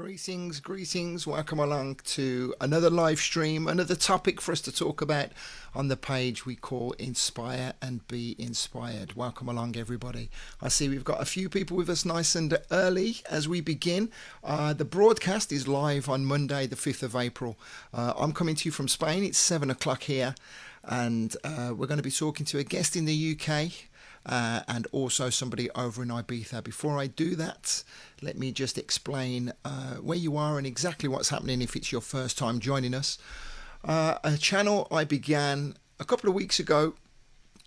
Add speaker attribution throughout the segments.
Speaker 1: Greetings, greetings. Welcome along to another live stream, another topic for us to talk about on the page we call Inspire and Be Inspired. Welcome along, everybody. I see we've got a few people with us nice and early as we begin. The broadcast is live on Monday, the 5th of April. I'm coming to you from Spain. It's 7 o'clock here, and we're going to be talking to a guest in the UK. And also somebody over in Ibiza. Before I do that, let me just explain where you are and exactly what's happening if it's your first time joining us. A channel I began a couple of weeks ago.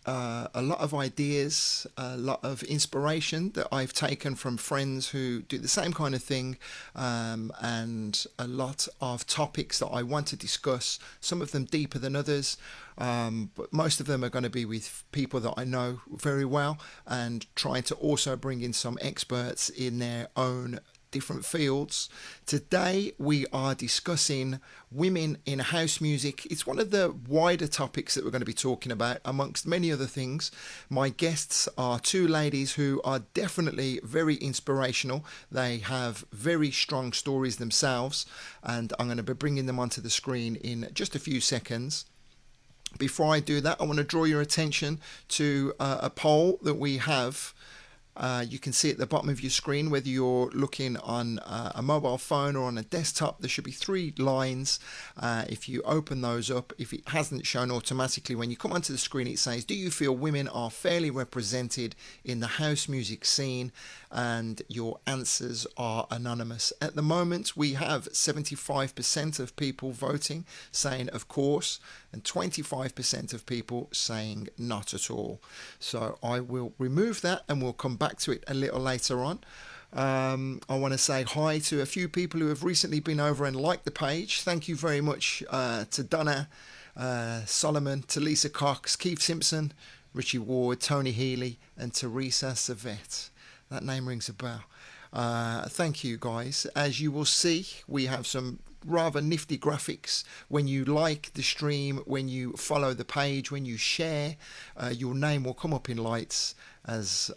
Speaker 1: A lot of ideas, a lot of inspiration that I've taken from friends who do the same kind of thing, and a lot of topics that I want to discuss, some of them deeper than others, but most of them are going to be with people that I know very well, and trying to also bring in some experts in their own different fields. Today we are discussing women in house music. It's one of the wider topics that we're going to be talking about amongst many other things. My guests are two ladies who are definitely very inspirational. They have very strong stories themselves, and I'm going to be bringing them onto the screen in just a few seconds. Before I do that, I want to draw your attention to a poll that we have. You can see at the bottom of your screen, whether you're looking on a mobile phone or on a desktop, there should be three lines. If you open those up, if it hasn't shown automatically, when you come onto the screen, it says, do you feel women are fairly represented in the house music scene? And your answers are anonymous. At the moment, we have 75% of people voting, saying of course, and 25% of people saying not at all. So I will remove that and we'll come back to it a little later on. I want to say hi to a few people who have recently been over and liked the page. Thank you very much to Donna, Solomon, to Lisa Cox, Keith Simpson, Richie Ward, Tony Healy, and Teresa Cesvette. That name rings a bell. Thank you, guys. As you will see, we have some rather nifty graphics. When you like the stream, when you follow the page, when you share, your name will come up in lights as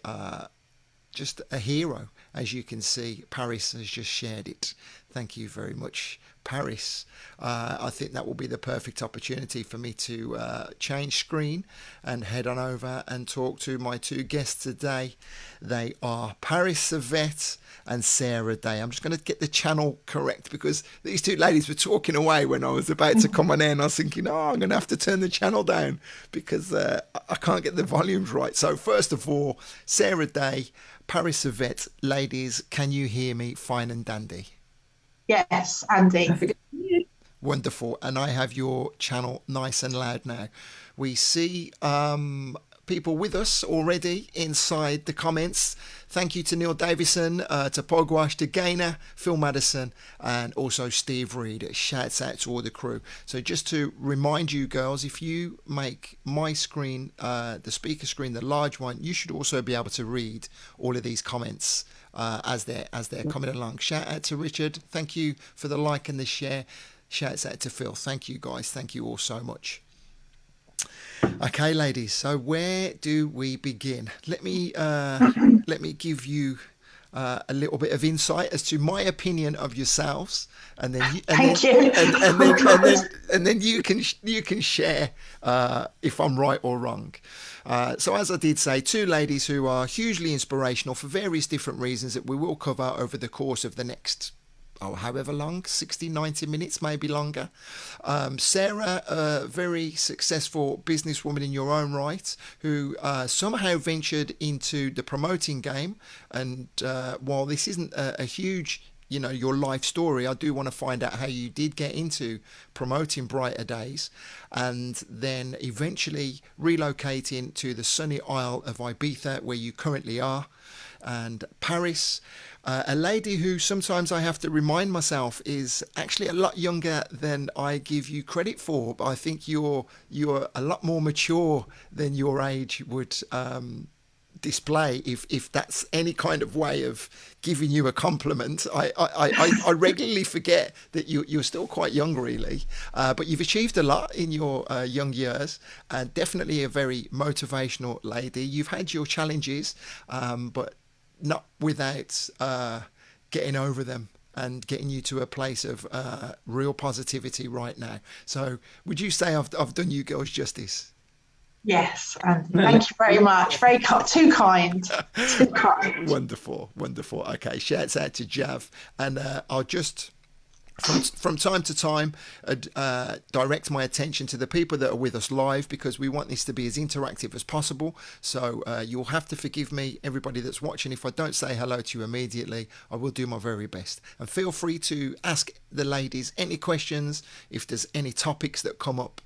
Speaker 1: just a hero. As you can see, Paris has just shared it. Thank you very much, Paris. I think that will be the perfect opportunity for me to change screen and head on over and talk to my two guests today. They are Paris Cesvette and Sara Day. I'm just going to get the channel correct because these two ladies were talking away when I was about to come on in. I was thinking, I'm going to have to turn the channel down because I can't get the volumes right. So first of all, Sara Day, Paris Cesvette, ladies, can you hear me fine and dandy?
Speaker 2: Yes, Andy.
Speaker 1: Wonderful. And I have your channel nice and loud now. We see people with us already inside the comments. Thank you to Neil Davison, to Pogwash, to Gaynor, Phil Madison, and also Steve Reed. Shouts out to all the crew. So just to remind you girls, if you make my screen, the speaker screen, the large one, you should also be able to read all of these comments as they're coming along. Shout out to Richard. Thank you for the like and the share. Shouts out to Phil. Thank you, guys. Thank you all so much. Okay, ladies. So where do we begin? Let me give you a little bit of insight as to my opinion of yourselves, and then you can share if I'm right or wrong. So as I did say, two ladies who are hugely inspirational for various different reasons that we will cover over the course of the next however long, 60, 90 minutes, maybe longer. Sara, a very successful businesswoman in your own right, who somehow ventured into the promoting game. And while this isn't a huge, your life story, I do want to find out how you did get into promoting Brighter Days and then eventually relocating to the sunny Isle of Ibiza, where you currently are. And Paris, a lady who sometimes I have to remind myself is actually a lot younger than I give you credit for. But I think you're a lot more mature than your age would display, if that's any kind of way of giving you a compliment. I regularly forget that you're still quite young, really, but you've achieved a lot in your young years, and definitely a very motivational lady. You've had your challenges, but not without getting over them and getting you to a place of real positivity right now. So would you say I've done you girls justice?
Speaker 2: Yes, Andy. Thank you very much. Too kind. Too kind.
Speaker 1: Wonderful, wonderful. Okay, shouts out to Jav, and I'll just from time to time direct my attention to the people that are with us live, because we want this to be as interactive as possible. So you'll have to forgive me, everybody that's watching, if I don't say hello to you immediately. I will do my very best, and feel free to ask the ladies any questions if there's any topics that come up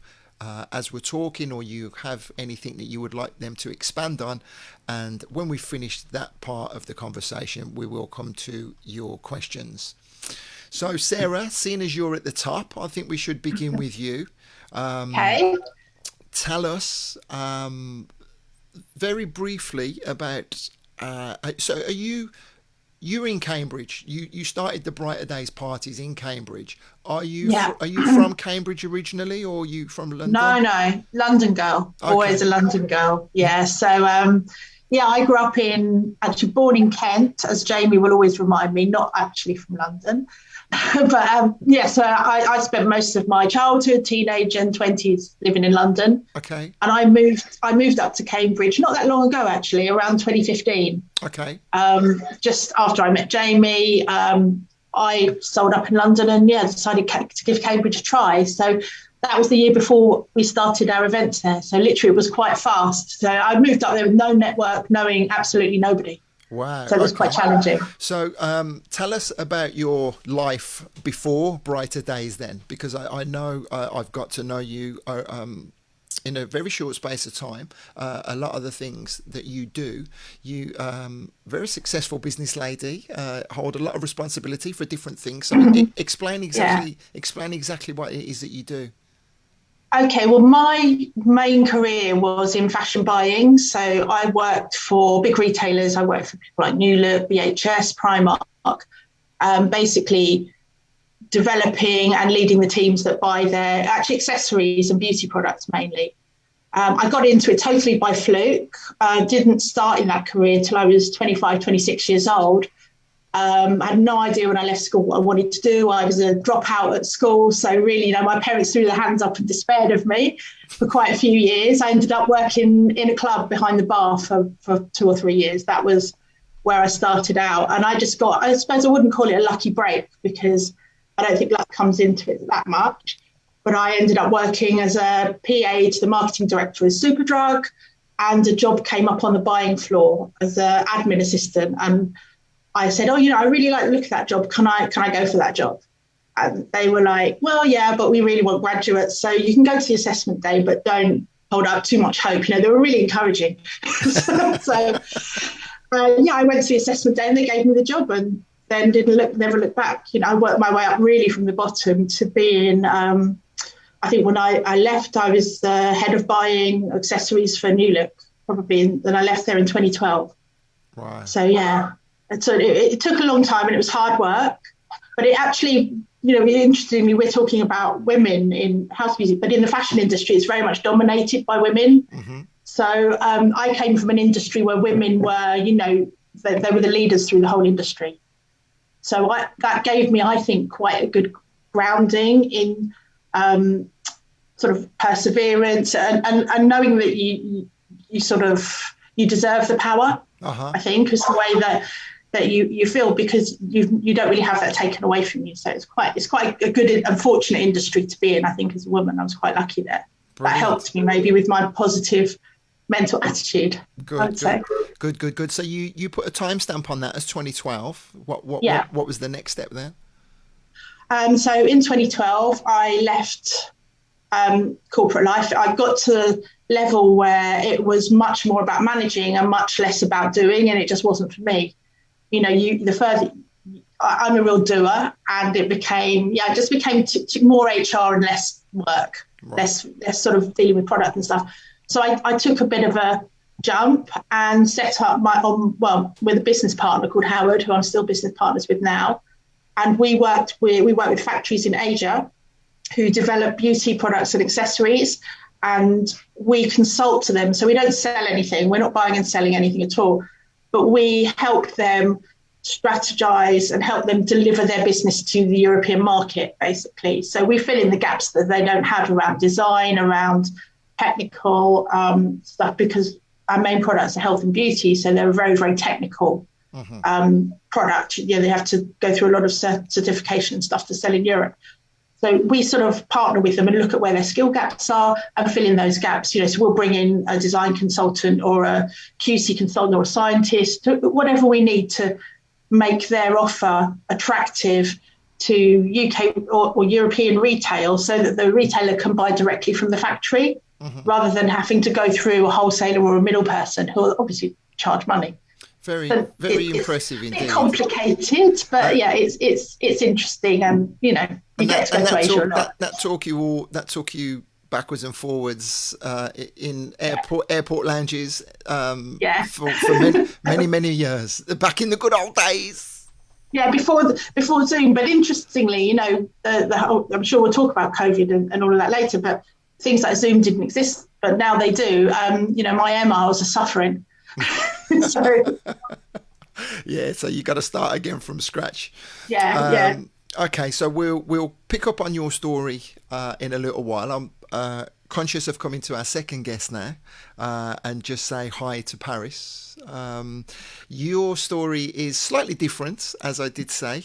Speaker 1: as we're talking, or you have anything that you would like them to expand on. And when we finish that part of the conversation, we will come to your questions. So Sarah, seeing as you're at the top, I think we should begin with you.
Speaker 2: Okay.
Speaker 1: Tell us very briefly about so you're in Cambridge. You started the Brighter Days parties in Cambridge. Are you from Cambridge originally, or are you from London?
Speaker 2: No, London girl. Okay. Always a London girl. Yeah. So I grew up born in Kent, as Jamie will always remind me, not actually from London. But so I spent most of my childhood, teenage and 20s living in London.
Speaker 1: Okay.
Speaker 2: And I moved up to Cambridge not that long ago, actually, around 2015.
Speaker 1: Okay.
Speaker 2: Just after I met Jamie, I sold up in London and decided to give Cambridge a try. So that was the year before we started our events there. So literally it was quite fast. So I moved up there with no network, knowing absolutely nobody.
Speaker 1: Wow.
Speaker 2: So it was quite challenging.
Speaker 1: So tell us about your life before Brighter Days then, because I know I've got to know you in a very short space of time. A lot of the things that you do, you very successful business lady, hold a lot of responsibility for different things. So explain exactly what it is that you do.
Speaker 2: Okay, well, my main career was in fashion buying. So I worked for big retailers. I worked for people like New Look, VHS, Primark, basically developing and leading the teams that buy their accessories and beauty products mainly. I got into it totally by fluke. I didn't start in that career till I was 25, 26 years old. I had no idea when I left school what I wanted to do. I was a dropout at school. So really, my parents threw their hands up and despaired of me for quite a few years. I ended up working in a club behind the bar for 2 or 3 years. That was where I started out. And I suppose I wouldn't call it a lucky break, because I don't think luck comes into it that much. But I ended up working as a PA to the marketing director of Superdrug, and a job came up on the buying floor as an admin assistant. And I said, I really like the look of that job. Can I go for that job? And they were like, well, yeah, but we really want graduates. So you can go to the assessment day, but don't hold up too much hope. They were really encouraging. I went to the assessment day and they gave me the job, and then never looked back. I worked my way up really from the bottom to being, I think when I left, I was the head of buying accessories for New Look, then I left there in 2012.
Speaker 1: Wow.
Speaker 2: So, So it took a long time and it was hard work, but it actually, interestingly, we're talking about women in house music, but in the fashion industry, it's very much dominated by women. Mm-hmm. So I came from an industry where women were, they were the leaders through the whole industry. So that gave me, I think, quite a good grounding in sort of perseverance and knowing that you deserve the power. Uh-huh. I think is the way that you feel, because you don't really have that taken away from you. So it's quite a good and fortunate industry to be in. I think as a woman, I was quite lucky there. Brilliant. That helped me maybe with my positive mental attitude.
Speaker 1: Good. So you put a timestamp on that as 2012. What was the next step there?
Speaker 2: So in 2012, I left corporate life. I got to a level where it was much more about managing and much less about doing, and it just wasn't for me. I'm a real doer, and it became more HR and less work, right. less sort of dealing with product and stuff. So I took a bit of a jump and set up with a business partner called Howard, who I'm still business partners with now. And we worked with factories in Asia who develop beauty products and accessories, and we consult to them. So we don't sell anything. We're not buying and selling anything at all, but we help them strategize and help them deliver their business to the European market, basically. So we fill in the gaps that they don't have around design, around technical stuff, because our main products are health and beauty. So they're a very, very technical product. Yeah, they have to go through a lot of certification and stuff to sell in Europe. So we sort of partner with them and look at where their skill gaps are and fill in those gaps. You know, so we'll bring in a design consultant or a QC consultant or a scientist, whatever we need to make their offer attractive to UK or European retail, so that the retailer can buy directly from the factory rather than having to go through a wholesaler or a middle person who will obviously charge money.
Speaker 1: Very impressive indeed.
Speaker 2: It's complicated, but it's interesting, and you know, you get to go to Asia a lot.
Speaker 1: That took you backwards and forwards in airport lounges for many years, back in the good old days.
Speaker 2: Yeah, before Zoom. But interestingly, you know, the whole, I'm sure we'll talk about COVID and all of that later, but things like Zoom didn't exist, but now they do. You know, my air miles are suffering. So
Speaker 1: you got to start again from scratch. Okay, so we'll pick up on your story in a little while. I'm conscious of coming to our second guest now, and just say hi to Paris. Your story is slightly different, as I did say.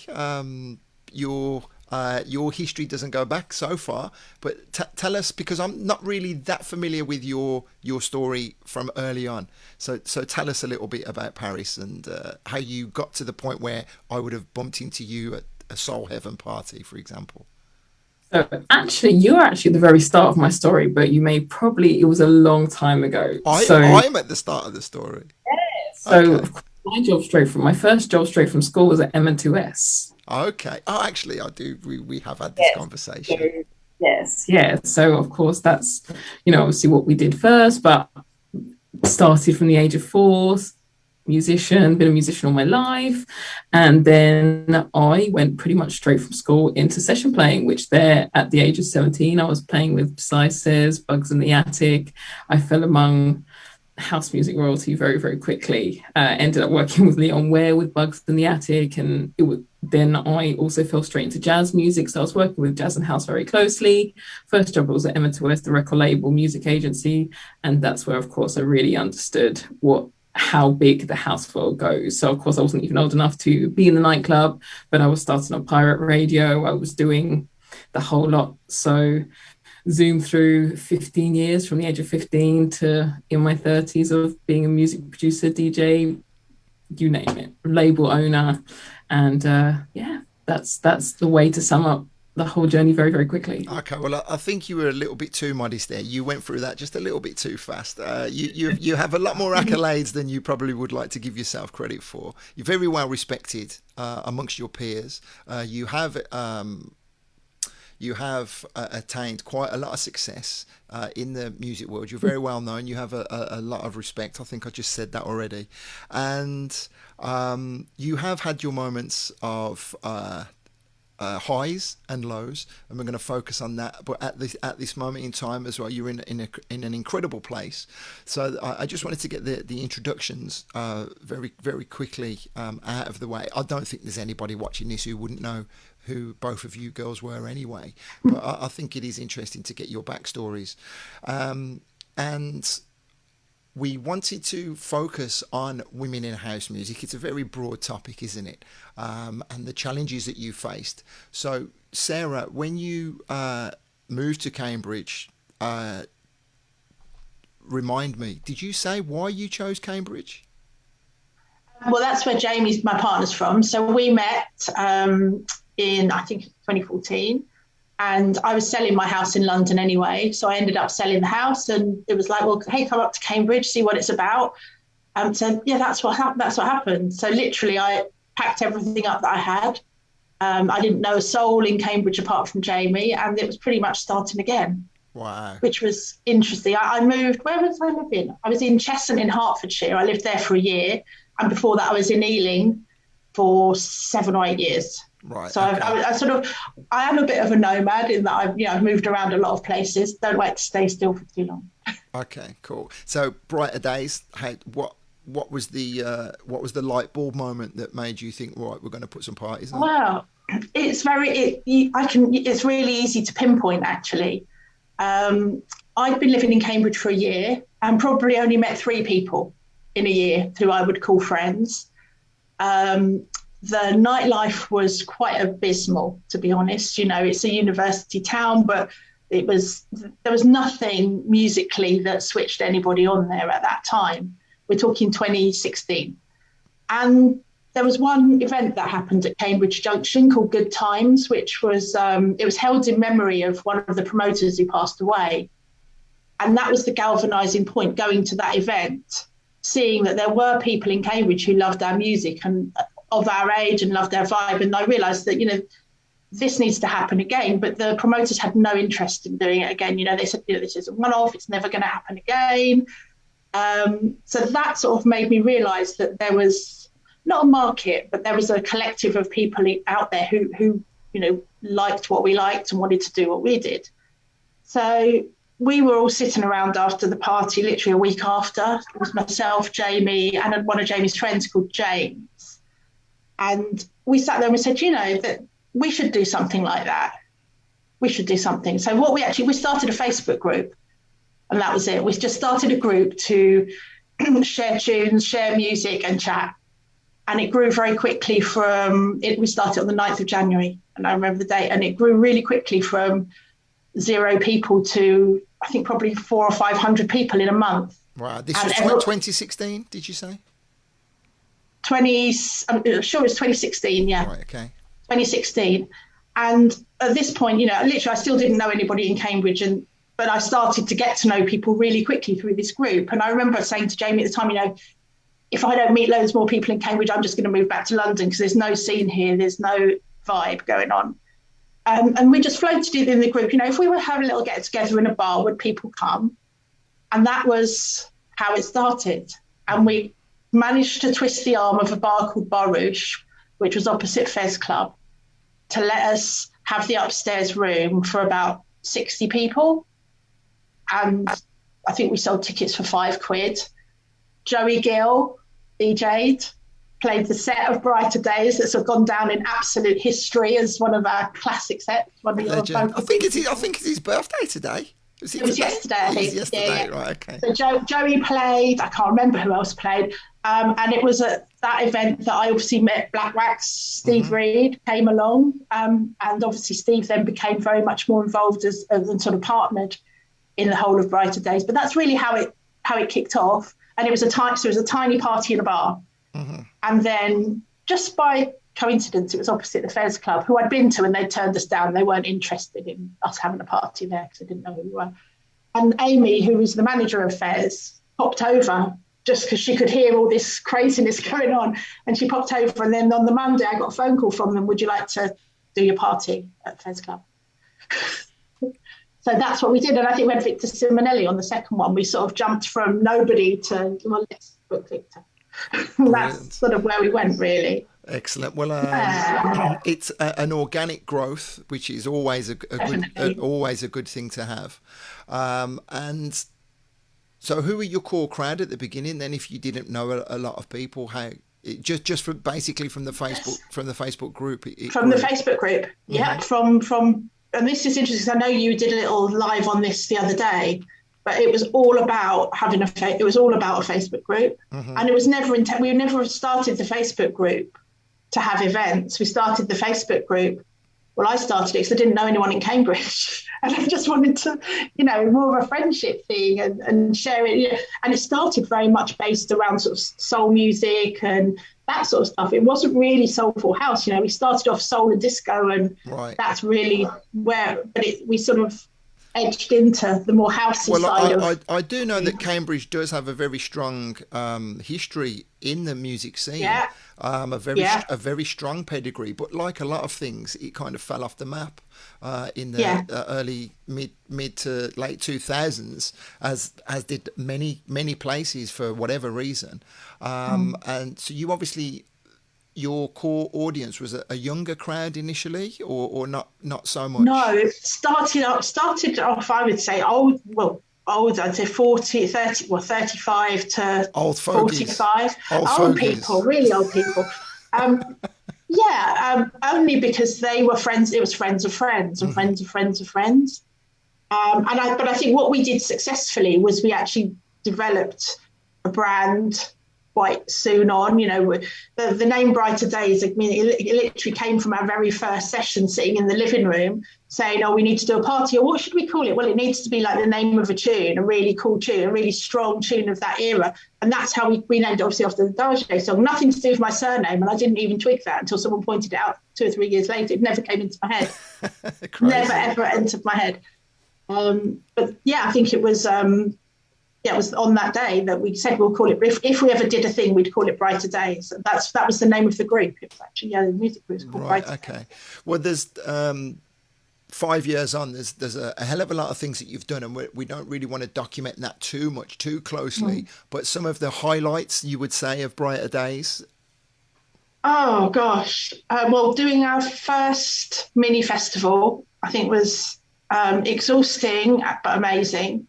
Speaker 1: Your history doesn't go back so far, but tell us, because I'm not really that familiar with your story from early on. So tell us a little bit about Paris and how you got to the point where I would have bumped into you at a Soul Heaven party, for example.
Speaker 3: So actually, you're actually the very start of my story, but it was a long time ago.
Speaker 1: I'm at the start of the story.
Speaker 3: Yes. So okay. My first job straight from school was at M&2S.
Speaker 1: Okay. Oh, actually, I do. We have had this conversation.
Speaker 3: So, yes. Yeah. So, of course, that's, you know, obviously what we did first, but started from the age of 4, been a musician all my life. And then I went pretty much straight from school into session playing, which there at the age of 17, I was playing with Paris Cesvette, Bugs in the Attic. I fell among house music royalty very, very quickly. Ended up working with Leon Ware with Bugs in the Attic, and then I also fell straight into jazz music. So I was working with jazz and house very closely. First job was at M&2S, the record label music agency, and that's where, of course, I really understood how big the house world goes. So of course I wasn't even old enough to be in the nightclub, but I was starting on pirate radio. I was doing the whole lot. So zoom through 15 years from the age of 15 to in my 30s of being a music producer, DJ, you name it, label owner. And that's the way to sum up the whole journey very, very quickly.
Speaker 1: Okay, well, I think you were a little bit too modest there. You went through that just a little bit too fast. You have a lot more accolades than you probably would like to give yourself credit for. You're very well respected amongst your peers. You have attained quite a lot of success in the music world. You're very well known. You have a lot of respect. I think I just said that already. And you have had your moments of highs and lows, and we're going to focus on that. But at this moment in time as well, you're in an incredible place. So I just wanted to get the introductions very, very quickly out of the way. I don't think there's anybody watching this who wouldn't know who both of you girls were anyway, but I think it is interesting to get your backstories. And we wanted to focus on women in house music. It's a very broad topic, isn't it? And the challenges that you faced. So, Sarah, when you moved to Cambridge, remind me, did you say why you chose Cambridge?
Speaker 2: Well, that's where Jamie's, my partner's from. So we met in, I think, 2014. And I was selling my house in London anyway. So I ended up selling the house, and it was like, well, hey, come up to Cambridge, see what it's about. So yeah, that's what happened. So literally I packed everything up that I had. I didn't know a soul in Cambridge apart from Jamie, and it was pretty much starting again.
Speaker 1: Wow.
Speaker 2: Which was interesting. I moved, where was I living? I was in Chesham in Hertfordshire. I lived there for a year. And before that I was in Ealing for 7 or 8 years.
Speaker 1: Right.
Speaker 2: So
Speaker 1: okay.
Speaker 2: I am a bit of a nomad in that I've moved around a lot of places. Don't like to stay still for too long.
Speaker 1: Okay, cool. So brighter days. what was the light bulb moment that made you think, right, we're going to put some parties on?
Speaker 2: Well, it's really easy to pinpoint actually. I'd been living in Cambridge for a year and probably only met 3 people in a year who I would call friends. The nightlife was quite abysmal, to be honest. You know, it's a university town, but there was nothing musically that switched anybody on there at that time. We're talking 2016. And there was one event that happened at Cambridge Junction called Good Times, which was, it was held in memory of one of the promoters who passed away. And that was the galvanising point, going to that event, seeing that there were people in Cambridge who loved our music and of our age and loved our vibe. And I realised that, you know, this needs to happen again. But the promoters had no interest in doing it again. You know, they said, you know, this is a one-off, it's never going to happen again. So that sort of made me realise that there was not a market, but there was a collective of people out there who you know, liked what we liked and wanted to do what we did. So we were all sitting around after the party, literally a week after. It was myself, Jamie, and one of Jamie's friends called James. And we sat there and we said, you know, that we should do something like that. We should do something. So we started a Facebook group, and that was it. We just started a group to share tunes, share music and chat. And it grew very quickly we started on the 9th of January, and I remember the date, and it grew really quickly from 0 people to, I think, probably 400 or 500 people in a month.
Speaker 1: Wow. This was 2016, did you say?
Speaker 2: I'm sure it was 2016, yeah.
Speaker 1: Right, okay.
Speaker 2: 2016. And at this point, you know, literally I still didn't know anybody in Cambridge, but I started to get to know people really quickly through this group. And I remember saying to Jamie at the time, you know, if I don't meet loads more people in Cambridge, I'm just going to move back to London because there's no scene here, there's no vibe going on. And we just floated it in the group, you know, if we were having a little get together in a bar, would people come? And that was how it started. And we managed to twist the arm of a bar called Bar Rouge, which was opposite Fez Club, to let us have the upstairs room for about 60 people. And I think we sold tickets for £5. Joey Gill DJ'd, played the set of Brighter Days that's gone down in absolute history as one of our classic sets. I
Speaker 1: think it's his birthday today.
Speaker 2: It was yesterday, I think.
Speaker 1: Yesterday, yeah. Right, okay.
Speaker 2: So Joey played, I can't remember who else played. And it was at that event that I obviously met Black Wax, Steve Reed came along. And obviously Steve then became very much more involved and sort of partnered in the whole of Brighter Days. But that's really how it kicked off. And it was a tiny party in a bar. Mm-hmm. And then just by coincidence, it was opposite the Fez Club, who I'd been to, and they turned us down. They weren't interested in us having a party there because they didn't know who we were. And Amy, who was the manager of Fez, popped over just because she could hear all this craziness going on. And she popped over, and then on the Monday, I got a phone call from them, would you like to do your party at Fez Club? So that's what we did. And I think we had Victor Simonelli on the second one. We sort of jumped from nobody to, well, let's book Victor. That's sort of where we went, really.
Speaker 1: Excellent. Well, it's an organic growth, which is always a good thing to have. And so, who were your core crowd at the beginning? Then, if you didn't know a lot of people, just from basically from the Facebook group.
Speaker 2: From the Facebook group, yeah. From and this is interesting. I know you did a little live on this the other day. But it was all about it was all about a Facebook group, and it was never we never started the Facebook group to have events. We started the Facebook group. Well, I started it because I didn't know anyone in Cambridge, and I just wanted to, you know, more of a friendship thing and share it. You know, and it started very much based around sort of soul music and that sort of stuff. It wasn't really soulful house. You know, we started off soul and disco, and that's really where. But we sort of edged into the more housey side.
Speaker 1: I do know that Cambridge does have a very strong history in the music scene. Yeah. A very strong pedigree, but like a lot of things, it kind of fell off the map in the early mid to late 2000s, as did many places for whatever reason. And so you obviously, your core audience was a younger crowd initially, or not so much?
Speaker 2: No, it started off, I would say, old, I'd say 40, 30, well, 35 to
Speaker 1: Old fogies.
Speaker 2: 45.
Speaker 1: Old
Speaker 2: Old
Speaker 1: fogies.
Speaker 2: people, really old people. Only because they were friends. It was friends of friends and friends of friends of friends. But I think what we did successfully was we actually developed a brand quite soon on. You know, the name Brighter Days, I mean, it literally came from our very first session, sitting in the living room saying, oh, we need to do a party, or what should we call it? Well, it needs to be like the name of a tune, a really cool tune, a really strong tune of that era. And that's how we named it, obviously, after the Dage song. Nothing to do with my surname, and I didn't even twig that until someone pointed it out 2 or 3 years later. It never came into my head. Never, ever entered my head. But yeah, I think it was it was on that day that we said we'll call it, if we ever did a thing, we'd call it Brighter Days. That was the name of the group. It was actually, the music group was called Brighter Days.
Speaker 1: Well, there's 5 years on, there's a hell of a lot of things that you've done, and we don't really want to document that too closely, but some of the highlights, you would say, of Brighter Days.
Speaker 2: Oh gosh, well, doing our first mini festival, I think, was exhausting but amazing.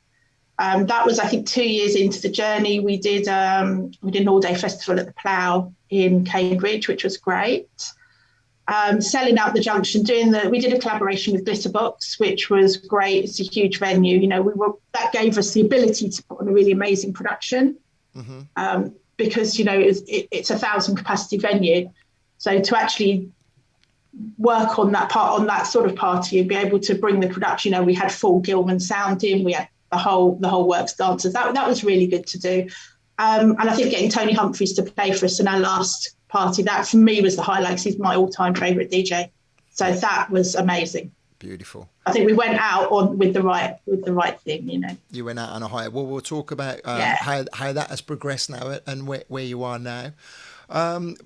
Speaker 2: That was, I think, 2 years into the journey. We did an all-day festival at the Plough in Cambridge, which was great. Selling out the Junction, we did a collaboration with Glitterbox, which was great. It's a huge venue. You know, that gave us the ability to put on a really amazing production, because, you know, it's 1,000 capacity venue. So to actually work on that sort of party and be able to bring the production, you know, we had full Gilman sound in, we had the whole works dancers. That was really good to do. And I think getting Tony Humphries to play for us in our last party, that for me was the highlight. He's my all-time favourite DJ. So that was amazing.
Speaker 1: Beautiful.
Speaker 2: I think we went out with the right thing, you know.
Speaker 1: You went out on a high. Well, we'll talk about how that has progressed now and where you are now.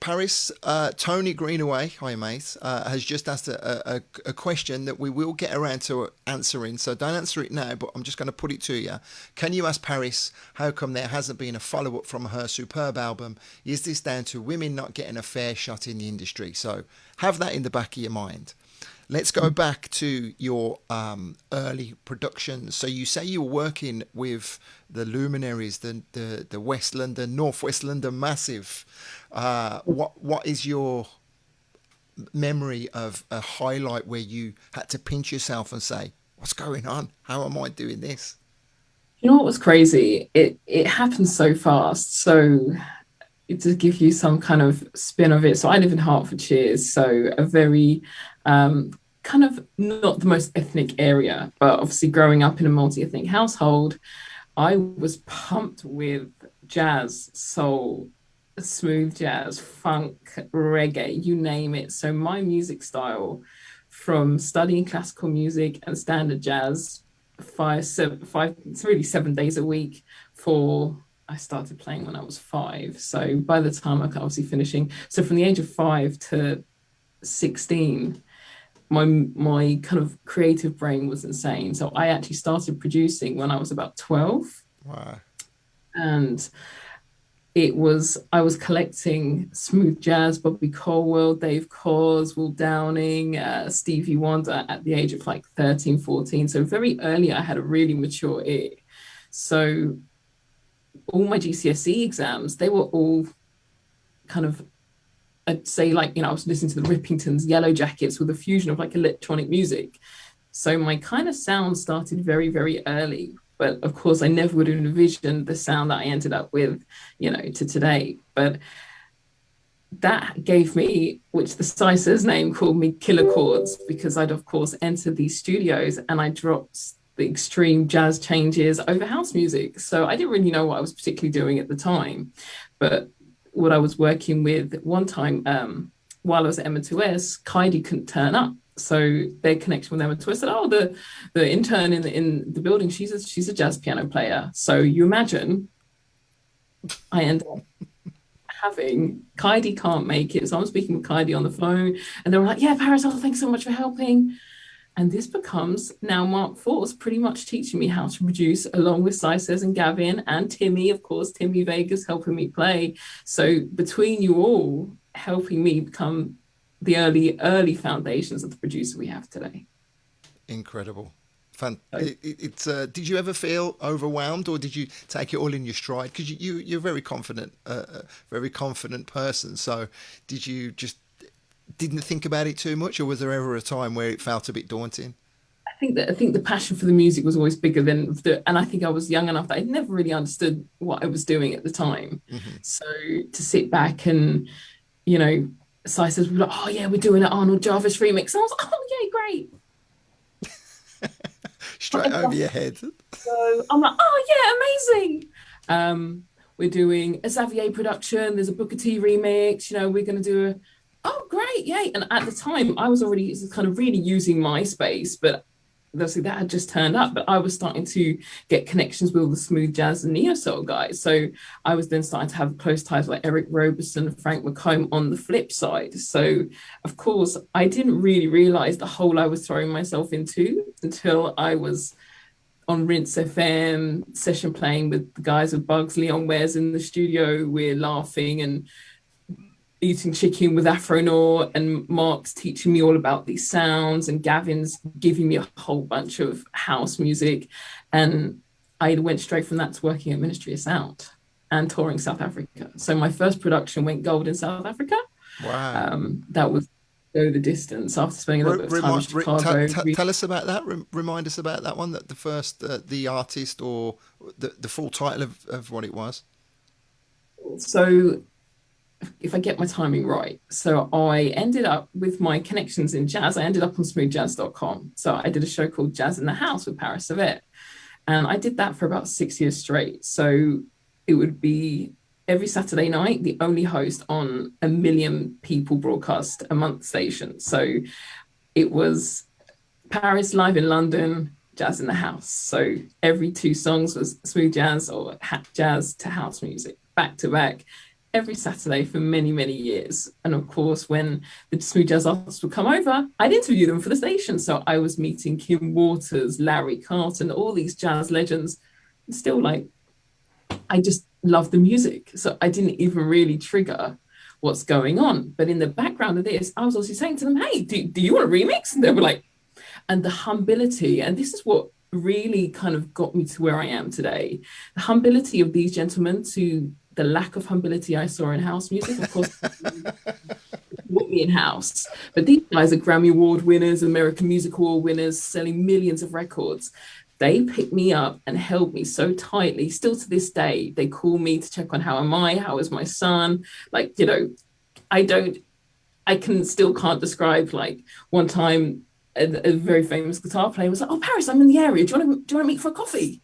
Speaker 1: Paris, Tony Greenaway, hi mate, has just asked a question that we will get around to answering, so don't answer it now, but I'm just going to put it to you. Can you ask Paris how come there hasn't been a follow-up from her superb album? Is this down to women not getting a fair shot in the industry? So have that in the back of your mind. Let's go back to your early productions. So you say you were working with the luminaries, the West London, North West London Massive. What is your memory of a highlight where you had to pinch yourself and say, what's going on? How am I doing this?
Speaker 3: You know what was crazy? It happened so fast. So to give you some kind of spin of it, so I live in Hertfordshire, so a very kind of not the most ethnic area, but obviously growing up in a multi-ethnic household, I was pumped with jazz, soul, smooth jazz, funk, reggae, you name it. So my music style, from studying classical music and standard jazz, it's really 7 days a week I started playing when I was 5. So by the time I was obviously finishing, so from the age of 5 to 16, my kind of creative brain was insane. So I actually started producing when I was about 12.
Speaker 1: Wow.
Speaker 3: And I was collecting smooth jazz, Bobby Colwell, Dave Koz, Will Downing, Stevie Wonder at the age of like 13, 14. So very early, I had a really mature ear. So all my GCSE exams, they were all kind of, I'd say, like, you know, I was listening to the Rippingtons, Yellow Jackets with a fusion of like electronic music. So my kind of sound started very, very early. But of course, I never would have envisioned the sound that I ended up with, you know, to today. But that gave me, which the Sicers name called me Killer Chords, because I'd, of course, entered these studios and I dropped the extreme jazz changes over house music. So I didn't really know what I was particularly doing at the time. But what I was working with one time, while I was at M2S, Kaidi couldn't turn up. So their connection with M2S said, oh, the intern in the building, she's a jazz piano player. So you imagine I end up having, Kaidi can't make it. So I'm speaking with Kaidi on the phone and they were like, yeah, Paris, oh, thanks so much for helping. And this becomes now Mark Force pretty much teaching me how to produce, along with Sicers and Gavin and Timmy, of course, Timmy Vegas helping me play. So between you all helping me become the early foundations of the producer we have today.
Speaker 1: Incredible. It's did you ever feel overwhelmed, or did you take it all in your stride? Because you're very confident person. So did you just didn't think about it too much, or was there ever a time where it felt a bit daunting?
Speaker 3: I think the passion for the music was always bigger than and I think I was young enough that I never really understood what I was doing at the time.
Speaker 1: Hmm.
Speaker 3: So to sit back and, you know, Si says, we're like, oh yeah, we're doing an Arnold Jarvis remix. And I was like, oh yeah, great.
Speaker 1: Straight over your head.
Speaker 3: So I'm like, oh yeah, amazing. We're doing a Xavier production. There's a Booker T remix. You know, we're going to do oh great, yay. And at the time, I was already kind of really using MySpace, but obviously that had just turned up. But I was starting to get connections with all the smooth jazz and neo soul guys. So I was then starting to have close ties like Eric Roberson, Frank McComb on the flip side. So of course, I didn't really realize the hole I was throwing myself into until I was on Rinse FM session playing with the guys with Bugs. Leon Ware's in the studio. We're laughing and eating chicken with Afronaut, and Mark's teaching me all about these sounds, and Gavin's giving me a whole bunch of house music. And I went straight from that to working at Ministry of Sound and touring South Africa. So my first production went gold in South Africa.
Speaker 1: Wow.
Speaker 3: That was Go the Distance after spending a little bit of time in Chicago.
Speaker 1: Tell us about that. Remind us about that one. That the first, the artist, or the full title of what it was.
Speaker 3: So if I get my timing right. So I ended up with my connections in jazz. I ended up on smoothjazz.com. So I did a show called Jazz in the House with Paris Cesvette. And I did that for about 6 years straight. So it would be every Saturday night, the only host on a million people broadcast a month station. So it was Paris live in London, Jazz in the House. So every 2 songs was smooth jazz or jazz to house music, back to back, every Saturday for many, many years. And of course, when the smooth jazz artists would come over, I'd interview them for the station. So I was meeting Kim Waters, Larry Carlton, all these jazz legends. Still, like, I just love the music. So I didn't even really trigger what's going on. But in the background of this, I was also saying to them, hey, do you want a remix? And they were like, and the humility, and this is what really kind of got me to where I am today. The humility of these gentlemen to the lack of humility I saw in house music, of course, put me in house. But these guys are Grammy Award winners, American Music Award winners, selling millions of records. They picked me up and held me so tightly. Still to this day, they call me to check on how am I, how is my son? Like, you know, I can't describe, like, one time a very famous guitar player was like, oh, Paris, I'm in the area. Do you want to meet for a coffee?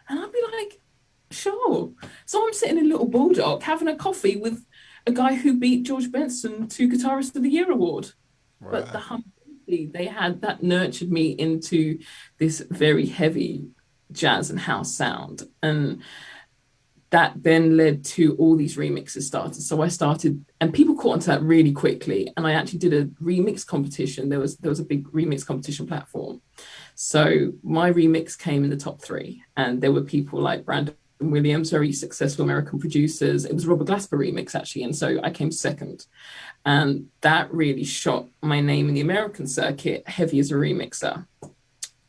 Speaker 3: And I'd be like, sure. So I'm sitting in Little Bulldog having a coffee with a guy who beat George Benson to Guitarist of the Year award. Wow. But the humility they had, that nurtured me into this very heavy jazz and house sound. And that then led to all these remixes started. So I started, and people caught onto that really quickly. And I actually did a remix competition. There was a big remix competition platform. So my remix came in the top 3. And there were people like Brandon Williams, very successful American producers. It was Robert Glasper remix, actually. And so I came second. And that really shot my name in the American circuit heavy as a remixer.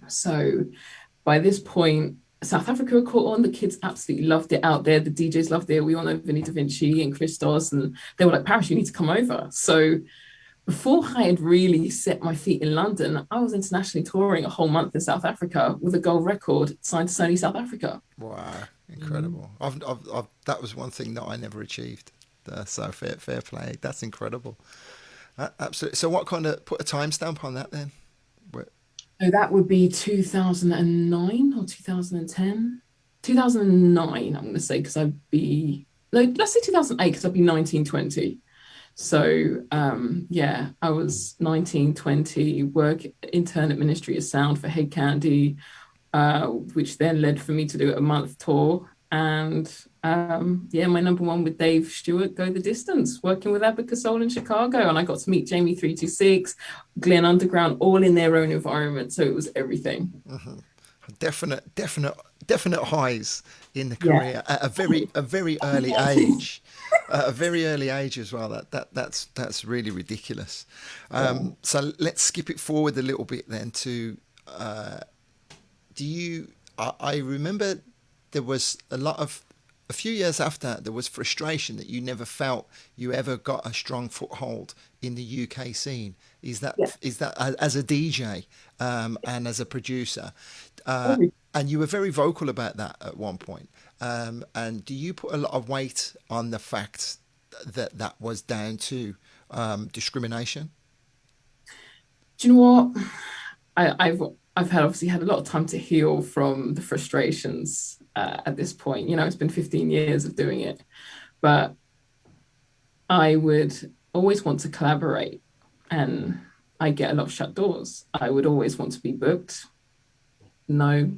Speaker 3: So by this point, South Africa were caught on. The kids absolutely loved it out there. The DJs loved it. We all know Vinny Da Vinci and Christos, and they were like, Paris, you need to come over. So before I had really set my feet in London, I was internationally touring a whole month in South Africa with a gold record signed to Sony South Africa.
Speaker 1: Wow, incredible. I've that was one thing that I never achieved. So fair play. That's incredible. Absolutely. So what kind of, put a timestamp on that then?
Speaker 3: So that would be 2009 or 2010. 2009, I'm going to say, because let's say 2008, because I'd be 19, 20. So yeah, I was 19, 20, work intern at Ministry of Sound for Head Candy, which then led for me to do a month tour. And yeah, my number 1 with Dave Stewart, Go the Distance, working with Abaca Soul in Chicago. And I got to meet Jamie 326, Glenn Underground, all in their own environment. So it was everything.
Speaker 1: Mm-hmm. Definite highs in the career at a very early age. At a very early age as well. That's really ridiculous. So let's skip it forward a little bit then to do you? I remember there was a few years after there was frustration that you never felt you ever got a strong foothold in the UK scene.
Speaker 3: Yeah.
Speaker 1: Is that as a DJ and as a producer,
Speaker 3: Every-
Speaker 1: and you were very vocal about that at one point. And do you put a lot of weight on the fact that that was down to discrimination?
Speaker 3: Do you know what? I've had obviously had a lot of time to heal from the frustrations at this point. You know, it's been 15 years of doing it, but I would always want to collaborate, and I get a lot of shut doors. I would always want to be booked. No,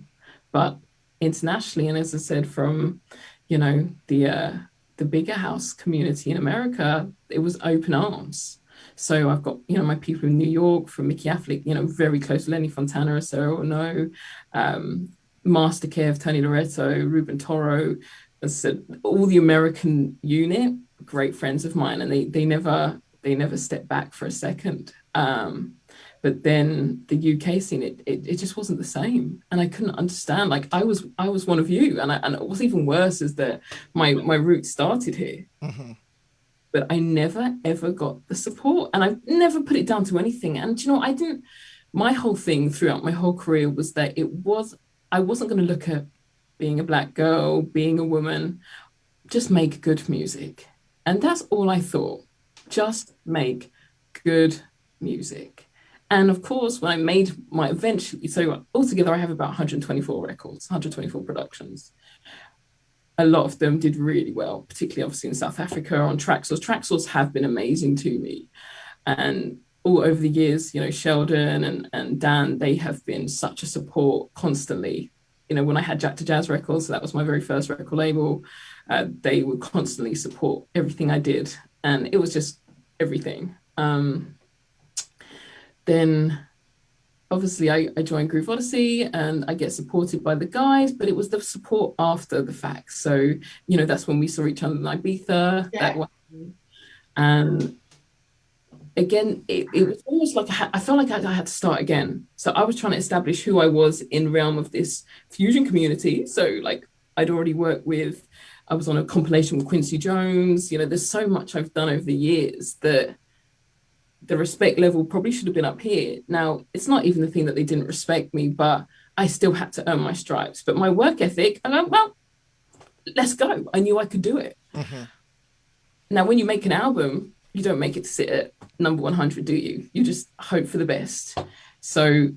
Speaker 3: but internationally, and as I said, from you know the bigger house community in America, it was open arms. So I've got my people in New York, from Mickey Affleck, very close to Lenny Fontana, as Sarah will know, um, Master Kev, Tony Loretto, Ruben Toro, as I said, all the American unit, great friends of mine, and they never stepped back for a second. But then the UK scene, it just wasn't the same, and I couldn't understand. Like I was one of you, and what's even worse is that my roots started here,
Speaker 1: Mm-hmm.
Speaker 3: but I never ever got the support, and I've never put it down to anything. And I didn't. My whole thing throughout my whole career was that I wasn't going to look at being a black girl, being a woman, just make good music, and that's all I thought. Just make good music. And of course, when I made my eventually, so altogether, I have about 124 records, 124 productions. A lot of them did really well, particularly obviously in South Africa on Traxsource. Traxsource have been amazing to me. And all over the years, Sheldon and Dan, they have been such a support constantly. When I had Jack to Jazz Records, so that was my very first record label, they would constantly support everything I did. And it was just everything. Then obviously I joined Groove Odyssey and I get supported by the guys, but it was the support after the fact. So, that's when we saw each other in Ibiza.
Speaker 2: Yeah.
Speaker 3: That one. And again, it was almost like I felt like I had to start again. So I was trying to establish who I was in realm of this fusion community. So like I was on a compilation with Quincy Jones. There's so much I've done over the years that the respect level probably should have been up here. Now, it's not even the thing that they didn't respect me, but I still had to earn my stripes. But my work ethic, I go, well, let's go. I knew I could do it.
Speaker 1: Mm-hmm.
Speaker 3: Now, when you make an album, you don't make it to sit at number 100, do you? You just hope for the best. So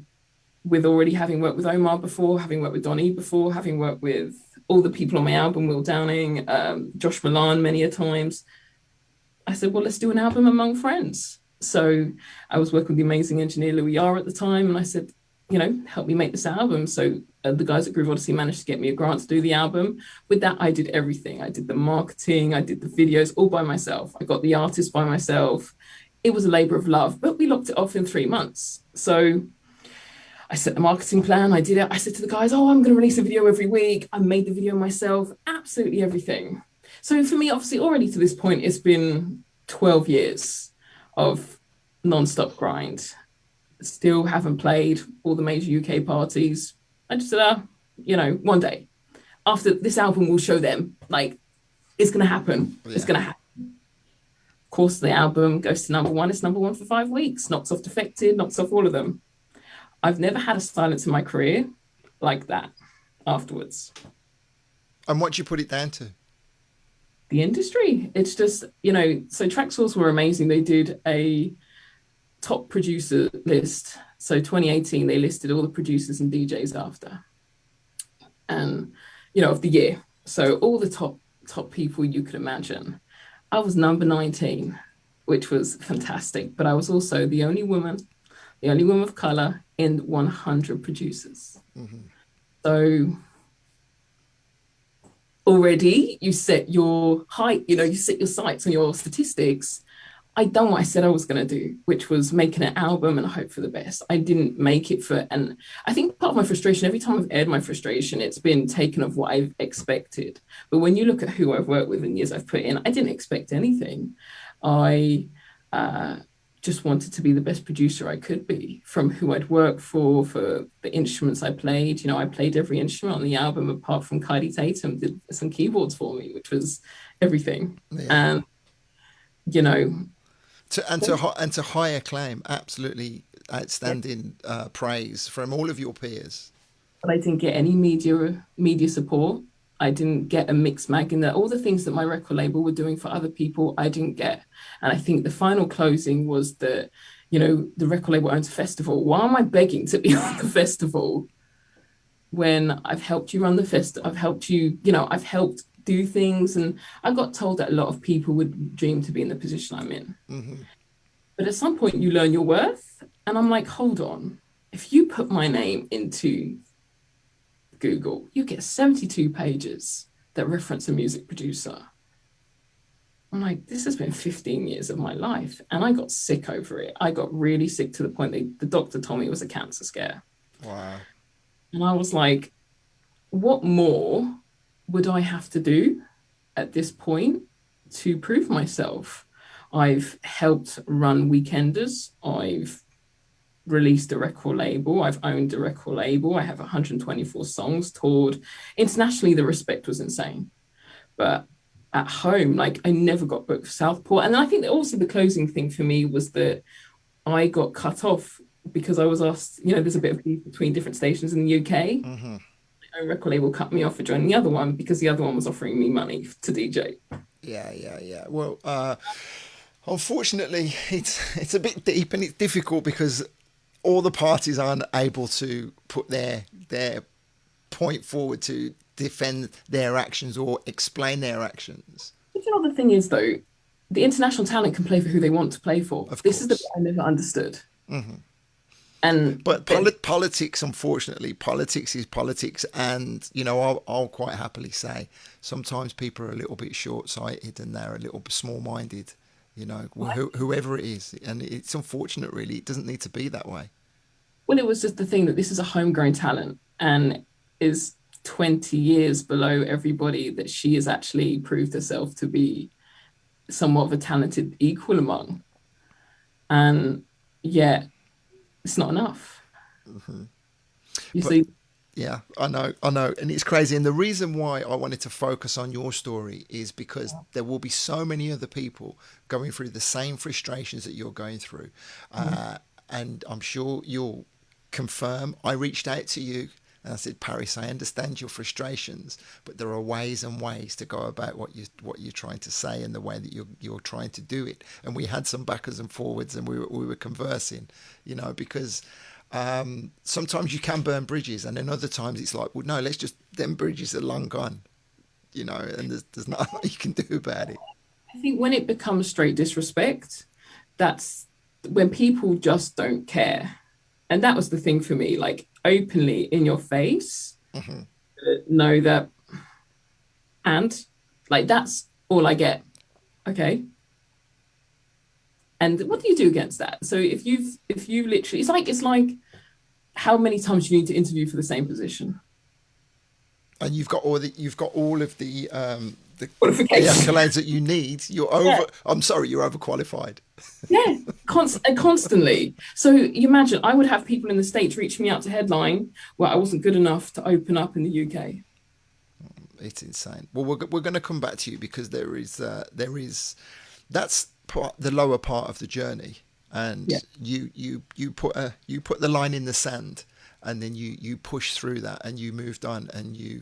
Speaker 3: with already having worked with Omar before, having worked with Donnie before, having worked with all the people on my album, Will Downing, Josh Milan many a times, I said, well, let's do an album among friends. So I was working with the amazing engineer Louis R at the time, and I said, help me make this album. So the guys at Groove Odyssey managed to get me a grant to do the album. With that, I did everything. I did the marketing, I did the videos all by myself. I got the artists by myself. It was a labor of love, but we locked it off in 3 months. So I set the marketing plan, I did it. I said to the guys, I'm going to release a video every week. I made the video myself, absolutely everything. So for me, obviously, already to this point, it's been 12 years of non-stop grind. Still haven't played all the major UK parties. I just said, one day after this album will show them, like, it's going to happen. Yeah. It's going to happen. Of course, the album goes to number one. It's number one for 5 weeks. Knocks off Defected, knocks off all of them. I've never had a silence in my career like that afterwards.
Speaker 1: And what do you put it down to?
Speaker 3: The industry. It's just, so Traxsource were amazing. They did a top producer list. So 2018, they listed all the producers and DJs after. And, of the year. So all the top people you could imagine. I was number 19, which was fantastic. But I was also the only woman of color in 100 producers. Mm-hmm. So already you set your height, you set your sights on your statistics. I'd done what I said I was going to do, which was making an album and hope for the best. I didn't make it and I think part of my frustration, every time I've aired my frustration, it's been taken of what I've expected. But when you look at who I've worked with and years I've put in, I didn't expect anything. I just wanted to be the best producer I could be, from who I'd worked for the instruments I played. You know, I played every instrument on the album apart from Kylie Tatum did some keyboards for me, which was everything.
Speaker 1: Yeah.
Speaker 3: And, you know,
Speaker 1: to high acclaim, absolutely outstanding praise from all of your peers.
Speaker 3: but I didn't get any media support. I didn't get a mix mag in there. All the things that my record label were doing for other people, I didn't get. And I think the final closing was that, you know, the record label owns a festival. Why am I begging to be on the festival when I've helped you run the festival? I've helped you, you know, I've helped do things. And I got told that a lot of people would dream to be in the position I'm in.
Speaker 1: Mm-hmm.
Speaker 3: But at some point you learn your worth. And I'm like, hold on. If you put my name into Google, you get 72 pages that reference a music producer. I'm like, this has been 15 years of my life. And I got sick over it. I got really sick to the point that the doctor told me it was a cancer scare.
Speaker 1: Wow.
Speaker 3: And I was like, what more would I have to do at this point to prove myself? I've helped run Weekenders. I've released a record label. I've owned a record label. I have 124 songs, toured internationally. The respect was insane. But at home, like, I never got booked for Southport. And then I think that also the closing thing for me was that I got cut off because I was asked, you know, there's a bit of beef between different stations in the UK.
Speaker 1: Mm-hmm.
Speaker 3: My own record label cut me off for joining the other one because the other one was offering me money to DJ.
Speaker 1: Yeah. Well, unfortunately, it's a bit deep and it's difficult because all the parties aren't able to put their point forward to defend their actions or explain their actions.
Speaker 3: But you know, the thing is, though, the international talent can play for who they want to play for. This is the bit I never understood.
Speaker 1: Mm-hmm.
Speaker 3: But
Speaker 1: politics, unfortunately, politics is politics. And, you know, I'll quite happily say sometimes people are a little bit short-sighted and they're a little bit small-minded, you know, whoever it is. And it's unfortunate, really. It doesn't need to be that way.
Speaker 3: Well, it was just the thing that this is a homegrown talent and is 20 years below everybody that she has actually proved herself to be somewhat of a talented equal among. And yet it's not enough.
Speaker 1: Mm-hmm.
Speaker 3: You see?
Speaker 1: Yeah, I know. And it's crazy. And the reason why I wanted to focus on your story is because there will be so many other people going through the same frustrations that you're going through. And I'm sure you'll confirm. I reached out to you and I said, Paris, I understand your frustrations, but there are ways and ways to go about what you're trying to say and the way that you're trying to do it. And we had some backwards and forwards, and we were conversing, you know, because sometimes you can burn bridges, and then other times it's like, well, no, let's just, them bridges are long gone, you know, and there's nothing you can do about it.
Speaker 3: I think when it becomes straight disrespect, that's when people just don't care. And that was the thing for me, like, openly in your face,
Speaker 1: Mm-hmm.
Speaker 3: know that, and like, that's all I get. Okay. And what do you do against that? So if you literally, it's like how many times you need to interview for the same position.
Speaker 1: And you've got all of the
Speaker 3: qualifications,
Speaker 1: accolades that you need. You're overqualified.
Speaker 3: Yeah, constantly. So you imagine, I would have people in the States reach me out to headline where I wasn't good enough to open up in the UK.
Speaker 1: It's insane. Well, we're going to come back to you because there is that's the lower part of the journey, and you put the line in the sand, and then you push through that, and you moved on, and you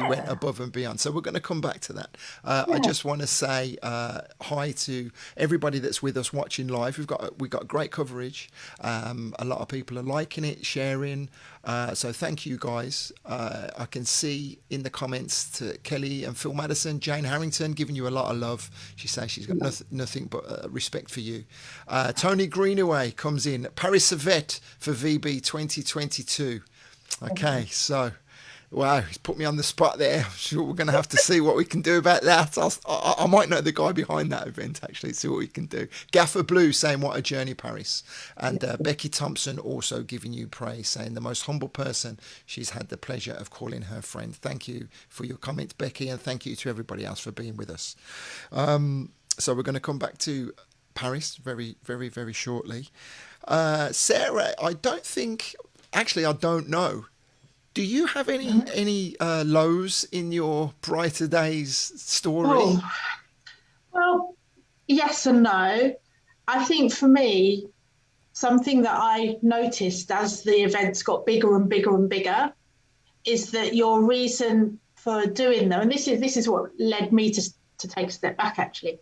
Speaker 1: went above and beyond. So we're going to come back to that. I just want to say hi to everybody that's with us watching live. We've got great coverage. A lot of people are liking it, sharing. So thank you guys. I can see in the comments to Kelly and Phil Madison, Jane Harrington giving you a lot of love. She says she's got nothing but respect for you. Tony Greenaway comes in. Paris Cesvette for VB 2022. Okay, so. Wow, he's put me on the spot there. I'm sure we're going to have to see what we can do about that. I might know the guy behind that event, actually, see what we can do. Gaffer Blue saying, what a journey, Paris. And Becky Thompson also giving you praise, saying the most humble person she's had the pleasure of calling her friend. Thank you for your comments, Becky, and thank you to everybody else for being with us. So we're going to come back to Paris very, very, very shortly. Sarah, I don't know. Do you have any lows in your brighter days story?
Speaker 2: Oh, well, yes and no. I think for me, something that I noticed as the events got bigger and bigger and bigger is that your reason for doing them, and this is what led me to take a step back, actually.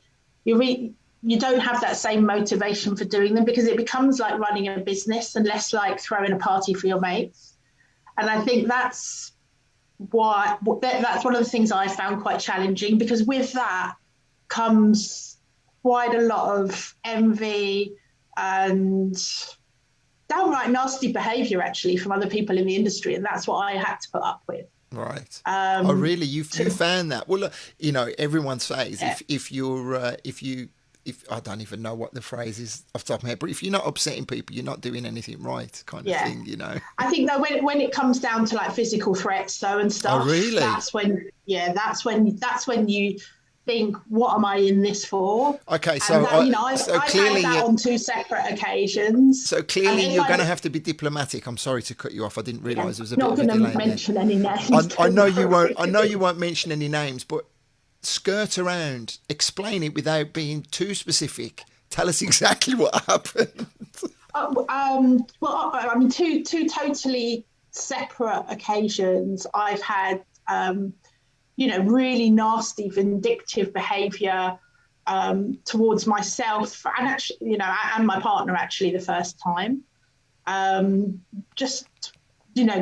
Speaker 2: You don't have that same motivation for doing them because it becomes like running a business and less like throwing a party for your mates. And I think that's one of the things I found quite challenging, because with that comes quite a lot of envy and downright nasty behaviour, actually, from other people in the industry. And that's what I had to put up with.
Speaker 1: Right. Oh, really? You found that? Well, look, everyone says if I don't even know what the phrase is off the top of my head, but if you're not upsetting people, you're not doing anything right, kind of thing,
Speaker 2: I think that when it comes down to like physical threats though and stuff,
Speaker 1: oh, really?
Speaker 2: that's when you think, what am I in this for?
Speaker 1: Okay, so
Speaker 2: I've had that on two separate occasions.
Speaker 1: So clearly you're going to have to be diplomatic. I'm sorry to cut you off. I didn't realise there was a bit of a delay.
Speaker 2: Not going to mention any names.
Speaker 1: I know you won't. I know you won't mention any names, but skirt around, explain it without being too specific. Tell us exactly what happened.
Speaker 2: Two totally separate occasions. I've had really nasty, vindictive behaviour towards myself and actually, and my partner actually the first time.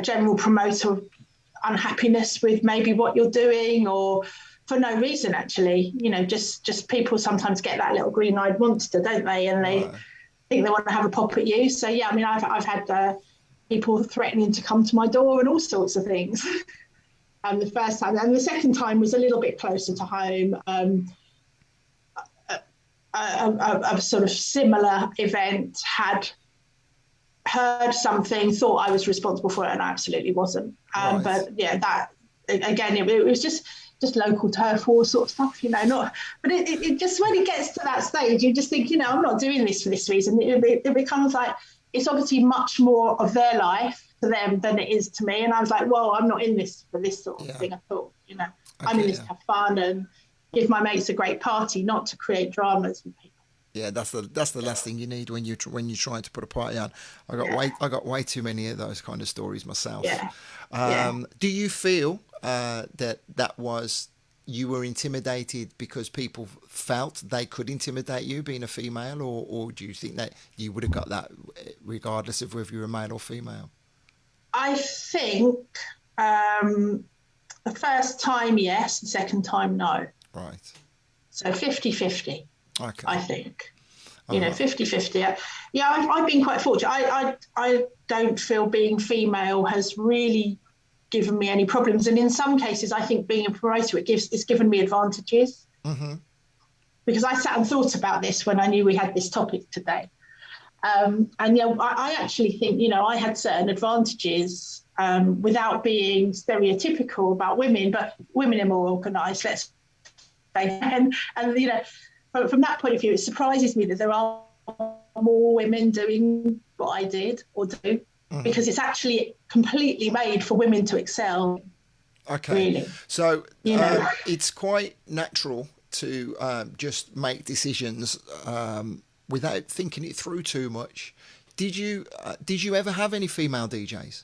Speaker 2: General promoter unhappiness with maybe what you're doing, or for no reason, actually. Just people sometimes get that little green-eyed monster, don't they? And they think they want to have a pop at you. So yeah, I've had people threatening to come to my door and all sorts of things. The first time, and the second time was a little bit closer to home. A sort of similar event, had heard something, thought I was responsible for it, and I absolutely wasn't.
Speaker 1: Right.
Speaker 2: But yeah, that again, it was just local turf war sort of stuff, not. But it just, when it gets to that stage, you just think, I'm not doing this for this reason. It becomes like it's obviously much more of their life to them than it is to me, and I was like, well, I'm not in this for this sort of thing at all. I'm in this to have fun and give my mates a great party, not to create dramas with people.
Speaker 1: Yeah, that's the last thing you need when you're trying to put a party on. I got way too many of those kind of stories myself. Do you feel that was, you were intimidated because people felt they could intimidate you being a female, or do you think that you would have got that regardless of whether you're a male or female?
Speaker 2: I think the first time, yes. The second time, no.
Speaker 1: Right.
Speaker 2: So 50-50,
Speaker 1: okay.
Speaker 2: I think. 50-50. Yeah, I've been quite fortunate. I don't feel being female has really given me any problems. And in some cases, I think being a promoter, it's given me advantages. Mm-hmm. Because I sat and thought about this when I knew we had this topic today. I actually think, I had certain advantages without being stereotypical about women, but women are more organised, let's say. And from that point of view, it surprises me that there are more women doing what I did or do, because it's actually completely made for women to excel.
Speaker 1: Okay. Really. So it's quite natural to just make decisions without thinking it through too much. Did you ever have any female DJs?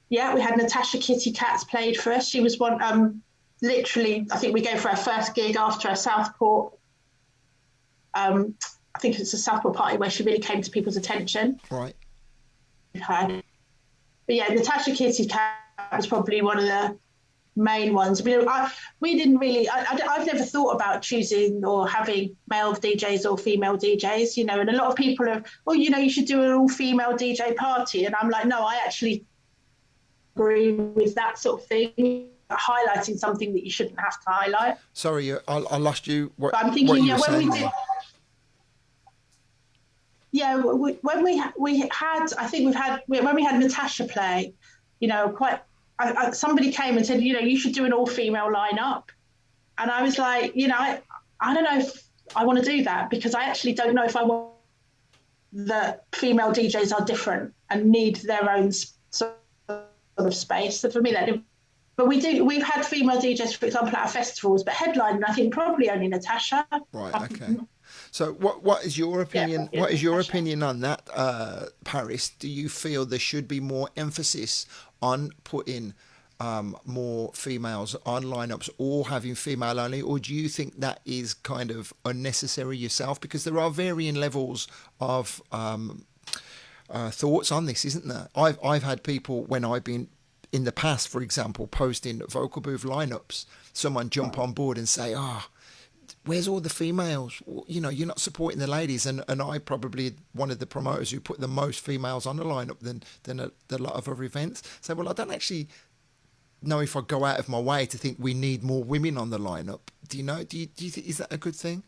Speaker 2: Yeah, we had Natasha Kitty Katz played for us. She was one, literally, I think we go for our first gig after our Southport. I think it's a Southport party where she really came to people's attention.
Speaker 1: Right.
Speaker 2: But yeah, Natasha Kitty Katz was probably one of the main ones. We didn't really, I've never thought about choosing or having male DJs or female DJs, and a lot of people are, you should do an all-female DJ party. And I'm like, no, I actually agree with that sort of thing, highlighting something that you shouldn't have to highlight.
Speaker 1: Sorry, I lost you. But
Speaker 2: I'm thinking, when we did... Yeah, when we had, I think when we had Natasha play, somebody came and said, you should do an all-female lineup. And I was like, I don't know if I want to do that because I actually don't know if I want that female DJs are different and need their own sort of space. So for me, that. But we've had female DJs, for example, at our festivals, but headlining, I think probably only Natasha.
Speaker 1: Right. Okay. So what is your opinion?
Speaker 2: Yeah,
Speaker 1: what is your opinion on that, Paris? Do you feel there should be more emphasis on putting more females on lineups or having female only, or do you think that is kind of unnecessary yourself? Because there are varying levels of thoughts on this, isn't there? I've had people, when I've been in the past, for example, posting vocal booth lineups, someone jump on board and say, where's all the females? You know, you're not supporting the ladies. And I probably one of the promoters who put the most females on the lineup than a lot of other events. So, well, I don't actually know if I go out of my way to think we need more women on the lineup. Do you know? Do you think, is that a good thing?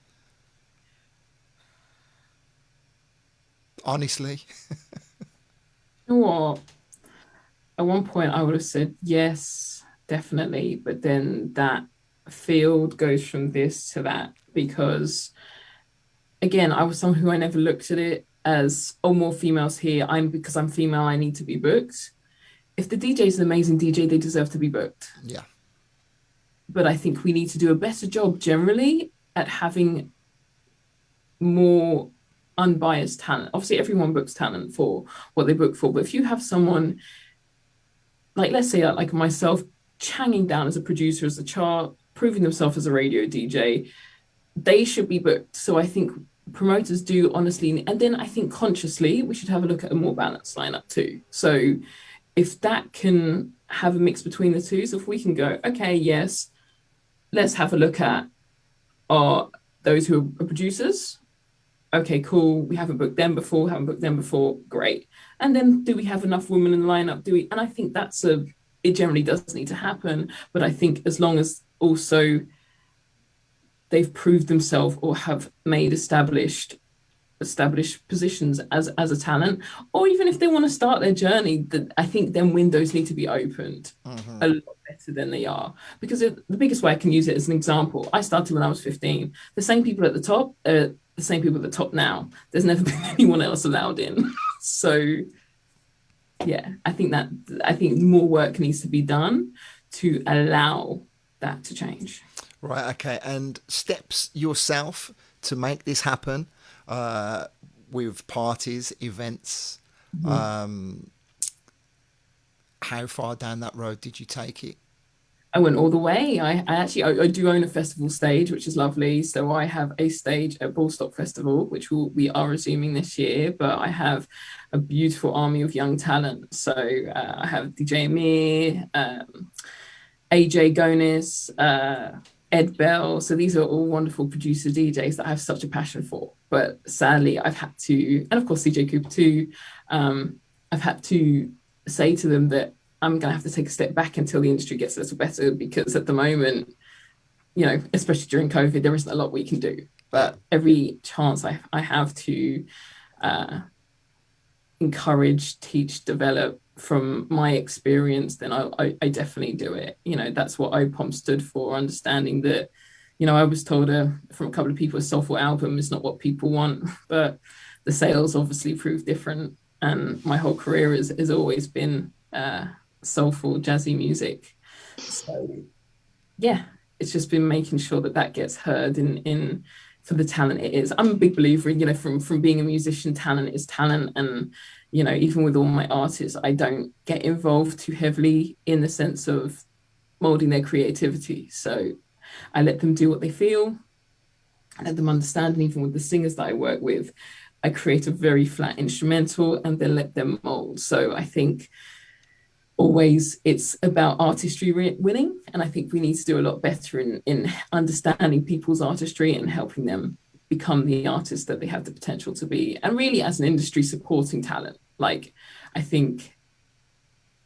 Speaker 1: Honestly.
Speaker 3: You know what? At one point, I would have said yes, definitely. But then that field goes from this to that because, again, I was someone who I never looked at it as, oh, more females here. Because I'm female, I need to be booked. If the DJ is an amazing DJ, they deserve to be booked.
Speaker 1: Yeah.
Speaker 3: But I think we need to do a better job generally at having more unbiased talent. Obviously, everyone books talent for what they book for. But if you have someone, like, let's say, like myself, changing down as a producer, as a chart, proving themselves as a radio DJ, they should be booked. So I think promoters do honestly, and then I think consciously, we should have a look at a more balanced lineup too. So if that can have a mix between the two, so if we can go, okay, yes, let's have a look at those who are producers. Okay, cool. We haven't booked them before. Great. And then do we have enough women in the lineup? And I think it generally does need to happen. But I think as long as also they've proved themselves or have made established positions as a talent, or even if they want to start their journey, I think then windows need to be opened a lot better than they are. Because the biggest way I can use it as an example, I started when I was 15. The same people at the top are the same people at the top now. There's never been anyone else allowed in. So yeah, I think more work needs to be done to allow that to change.
Speaker 1: Right. Okay. And steps yourself to make this happen, with parties, events. How far down that road did you take it?
Speaker 3: I went all the way. I do own a festival stage, which is lovely. So I have a stage at Ballstock Festival, which we are resuming this year. But I have a beautiful army of young talent. So I have DJ Amir, AJ Gonis, Ed Bell. So these are all wonderful producer DJs that I have such a passion for. But sadly, I've had to, and of course CJ Cooper too, I've had to say to them that I'm going to have to take a step back until the industry gets a little better, because at the moment, you know, especially during COVID, there isn't a lot we can do. But every chance I have to encourage, teach, develop from my experience, then I definitely do it. You know, that's what OPOM stood for, understanding that, you know, I was told from a couple of people, a soulful album is not what people want, but the sales obviously prove different. And my whole career has always been soulful, jazzy music. So yeah, it's just been making sure that gets heard in for the talent it is. I'm a big believer in, you know, from being a musician, talent is talent. And, you know, even with all my artists, I don't get involved too heavily in the sense of molding their creativity. So I let them do what they feel, I let them understand. And even with the singers that I work with, I create a very flat instrumental and then let them mold. So I think always it's about artistry winning. And I think we need to do a lot better in understanding people's artistry and helping them become the artists that they have the potential to be. And really, as an industry, supporting talent. Like, I think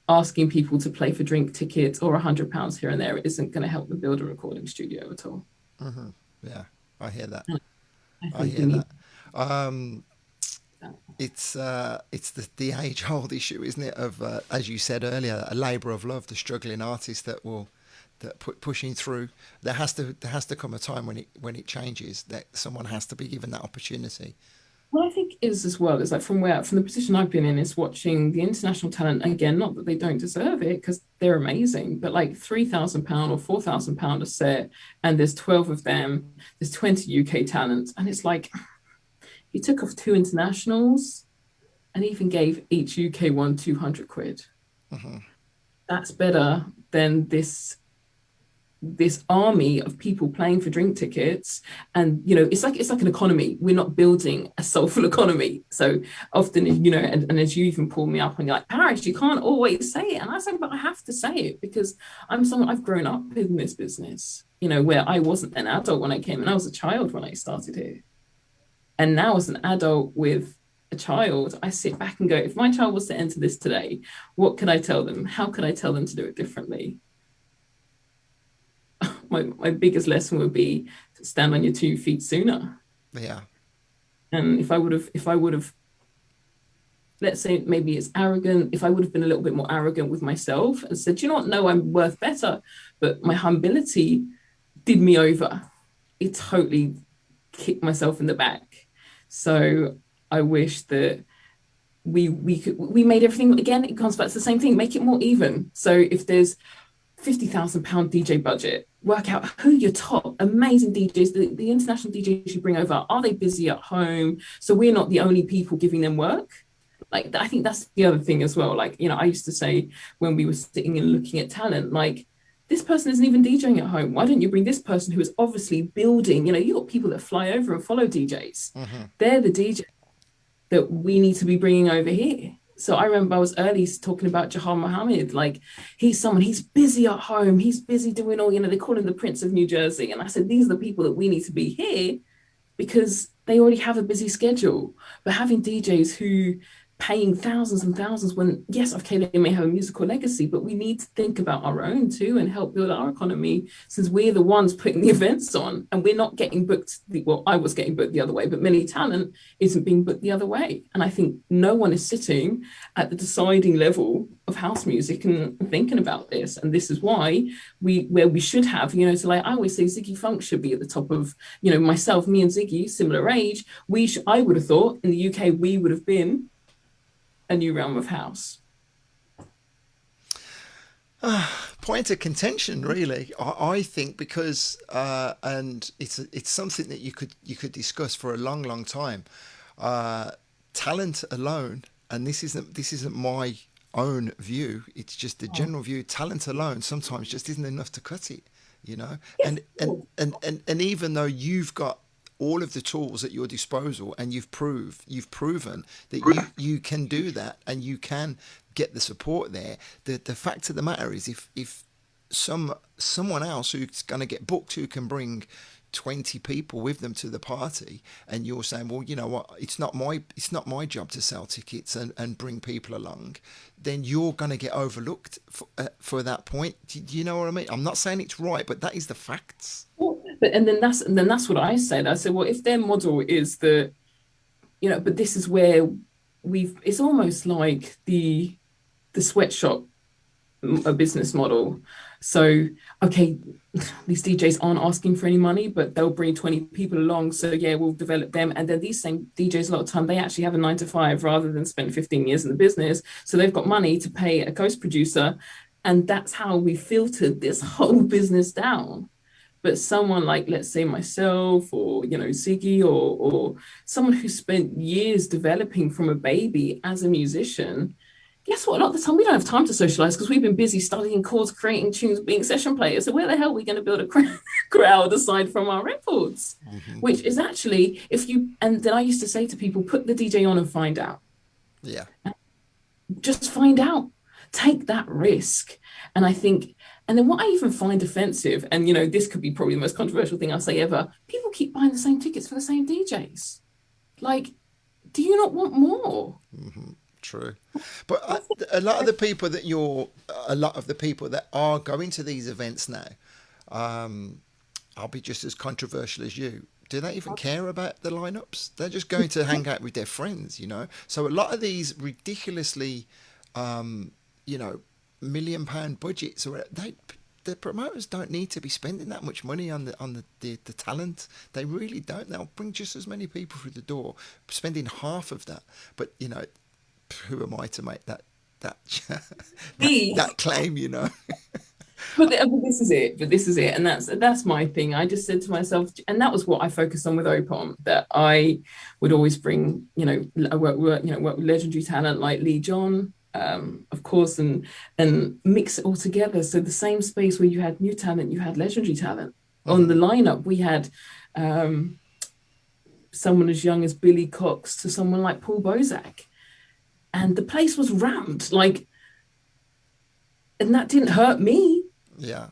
Speaker 3: asking people to play for drink tickets or £100 here and there isn't going to help them build a recording studio at all.
Speaker 1: Mm-hmm. Yeah, I hear that.
Speaker 3: I hear that.
Speaker 1: It's the age-old issue, isn't it? Of as you said earlier, a labour of love, the struggling artist that will that pushing through. There has to come a time when it changes, that someone has to be given that opportunity.
Speaker 3: What I think is as well is like from the position I've been in is watching the international talent again, not that they don't deserve it because they're amazing, but like £3,000 or £4,000 a set, and there's 12 of them, there's 20 UK talent, and it's like you took off two internationals and even gave each UK one 200 quid. That's better than this army of people playing for drink tickets. And it's like an economy. We're not building a soulful economy. So often, and as you even pull me up and you're like, Paris, you can't always say it. And I said, but I have to say it because I've grown up in this business, where I wasn't an adult when I came and I was a child when I started here. And now as an adult with a child, I sit back and go, if my child was to enter this today, what could I tell them? How could I tell them to do it differently? My biggest lesson would be to stand on your 2 feet sooner.
Speaker 1: Yeah.
Speaker 3: And if I would have, let's say maybe it's arrogant, if I would have been a little bit more arrogant with myself and said, you know what, no, I'm worth better, but my humility did me over. It totally kicked myself in the back. So I wish that we made everything, again, it comes back to the same thing, make it more even. So if there's £50,000 DJ budget, work out who your top amazing DJs, the international DJs you bring over, are they busy at home? So we're not the only people giving them work. Like, I think that's the other thing as well. Like, I used to say when we were sitting and looking at talent, like, this person isn't even DJing at home. Why don't you bring this person who is obviously building, you got people that fly over and follow DJs. They're the DJs that we need to be bringing over here. So I remember I was early talking about Jahar Mohammed, like he's busy at home. He's busy doing all, they call him the Prince of New Jersey. And I said, these are the people that we need to be here because they already have a busy schedule. But having DJs who paying thousands and thousands when, yes, okay, they may have a musical legacy, but we need to think about our own too and help build our economy since we're the ones putting the events on and we're not getting booked. I was getting booked the other way, but many talent isn't being booked the other way. And I think no one is sitting at the deciding level of house music and thinking about this. And this is why where we should have, so like I always say Ziggy Funk should be at the top of, myself, me and Ziggy, similar age. I would have thought in the UK, we would have been a new realm of house.
Speaker 1: Point of contention, really. I think because and it's something that you could discuss for a long time. Talent alone, and this isn't my own view. It's just the general view. Talent alone sometimes just isn't enough to cut it. And even though you've got all of the tools at your disposal and you've proven that you can do that and you can get the support there, the fact of the matter is if someone else who's going to get booked who can bring 20 people with them to the party, and you're saying, well, you know what, it's not my job to sell tickets and bring people along, then you're going to get overlooked for that point. Do you know what I mean? I'm not saying it's right, but that is the facts.
Speaker 3: But then that's what I said. I said, well, if their model is that, but this is where it's almost like the sweatshop a business model. So, okay, these DJs aren't asking for any money, but they'll bring 20 people along. So yeah, we'll develop them. And then these same DJs, a lot of time, they actually have a 9-to-5 rather than spend 15 years in the business. So they've got money to pay a ghost producer. And that's how we filtered this whole business down. But someone like, let's say myself or, Ziggy or someone who spent years developing from a baby as a musician, guess what? A lot of the time we don't have time to socialize because we've been busy studying chords, creating tunes, being session players. So where the hell are we going to build a crowd aside from our records? Which is actually, and then I used to say to people, put the DJ on and find out.
Speaker 1: Yeah.
Speaker 3: Just find out. Take that risk. And I think, and then what I even find offensive, and this could be probably the most controversial thing I'll say ever, people keep buying the same tickets for the same DJs. Like, do you not want more?
Speaker 1: True, but a lot of the people that are going to these events now, I'll be just as controversial as you. Do they even care about the lineups? They're just going to hang out with their friends, So a lot of these ridiculously, £1 million budgets, or the promoters don't need to be spending that much money on the talent. They really don't. They'll bring just as many people through the door, spending half of that. But you know, who am I to make that that claim? You know.
Speaker 3: But this is it. And that's my thing. I just said to myself, and that was what I focused on with OPOM, that I would always bring, I work with legendary talent like Lee John, of course, and mix it all together. So the same space where you had new talent, you had legendary talent. On the lineup, we had someone as young as Billy Cox to someone like Paul Bozak. And the place was rammed, and that didn't hurt me.
Speaker 1: Yeah,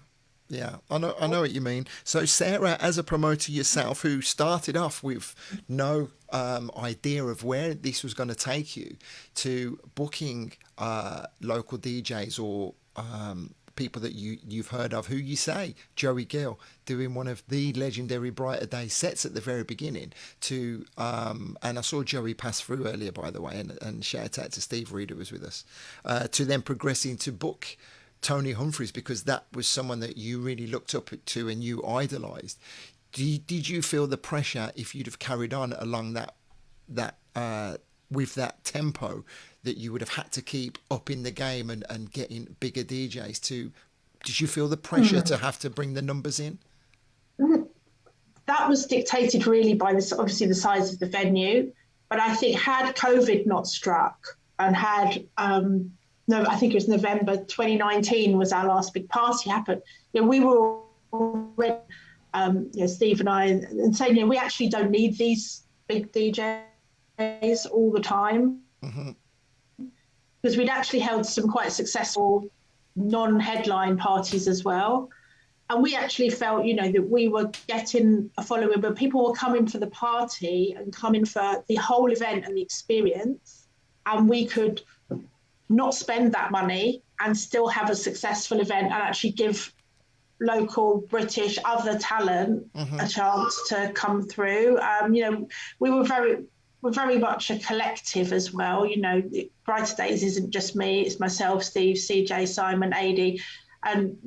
Speaker 1: I know what you mean. So Sarah, as a promoter yourself, who started off with no idea of where this was going to take you, to booking local DJs or people that you've heard of, who you say, Joey Gill, doing one of the legendary Brighter Day sets at the very beginning, to and I saw Joey pass through earlier, by the way, and shout out to Steve Reed, who was with us, to then progressing to book Tony Humphries, because that was someone that you really looked up to and you idolised. Did you feel the pressure, if you'd have carried on along that with that tempo, that you would have had to keep up in the game and getting bigger DJs to? Did you feel the pressure to have to bring the numbers in?
Speaker 2: That was dictated really by obviously the size of the venue. But I think had COVID not struck and had no, I think it was November 2019 was our last big party happened. We were already, Steve and I, and saying, we actually don't need these big DJs all the time. Because we'd actually held some quite successful non-headline parties as well. And we actually felt, that we were getting a following, but people were coming for the party and coming for the whole event and the experience. And we could not spend that money and still have a successful event and actually give local British other talent a chance to come through. We're very much a collective as well. Brighter Days isn't just me, it's myself, Steve, CJ, Simon, Adi, and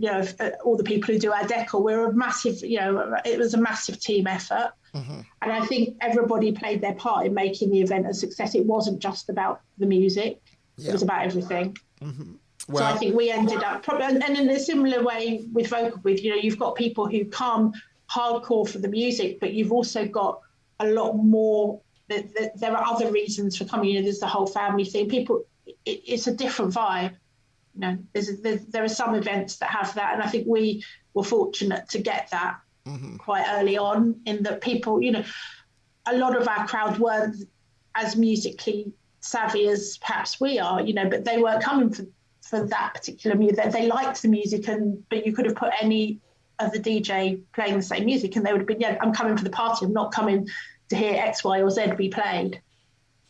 Speaker 2: all the people who do our decor. We're a massive, it was a massive team effort. And I think everybody played their part in making the event a success. It wasn't just about the music. It was about everything. Well, so I think we ended up probably, and in a similar way with Vocal Booth, you've got people who come hardcore for the music, but you've also got a lot more. There are other reasons for coming. There's the whole family thing. People, it's a different vibe. There are some events that have that, and I think we were fortunate to get that quite early on. In that people, a lot of our crowd weren't as musically savvy as perhaps we are, but they weren't coming for that particular music. They liked the music, but you could have put any of the DJ playing the same music and they would have been, I'm coming for the party, I'm not coming to hear X, Y or Z be played.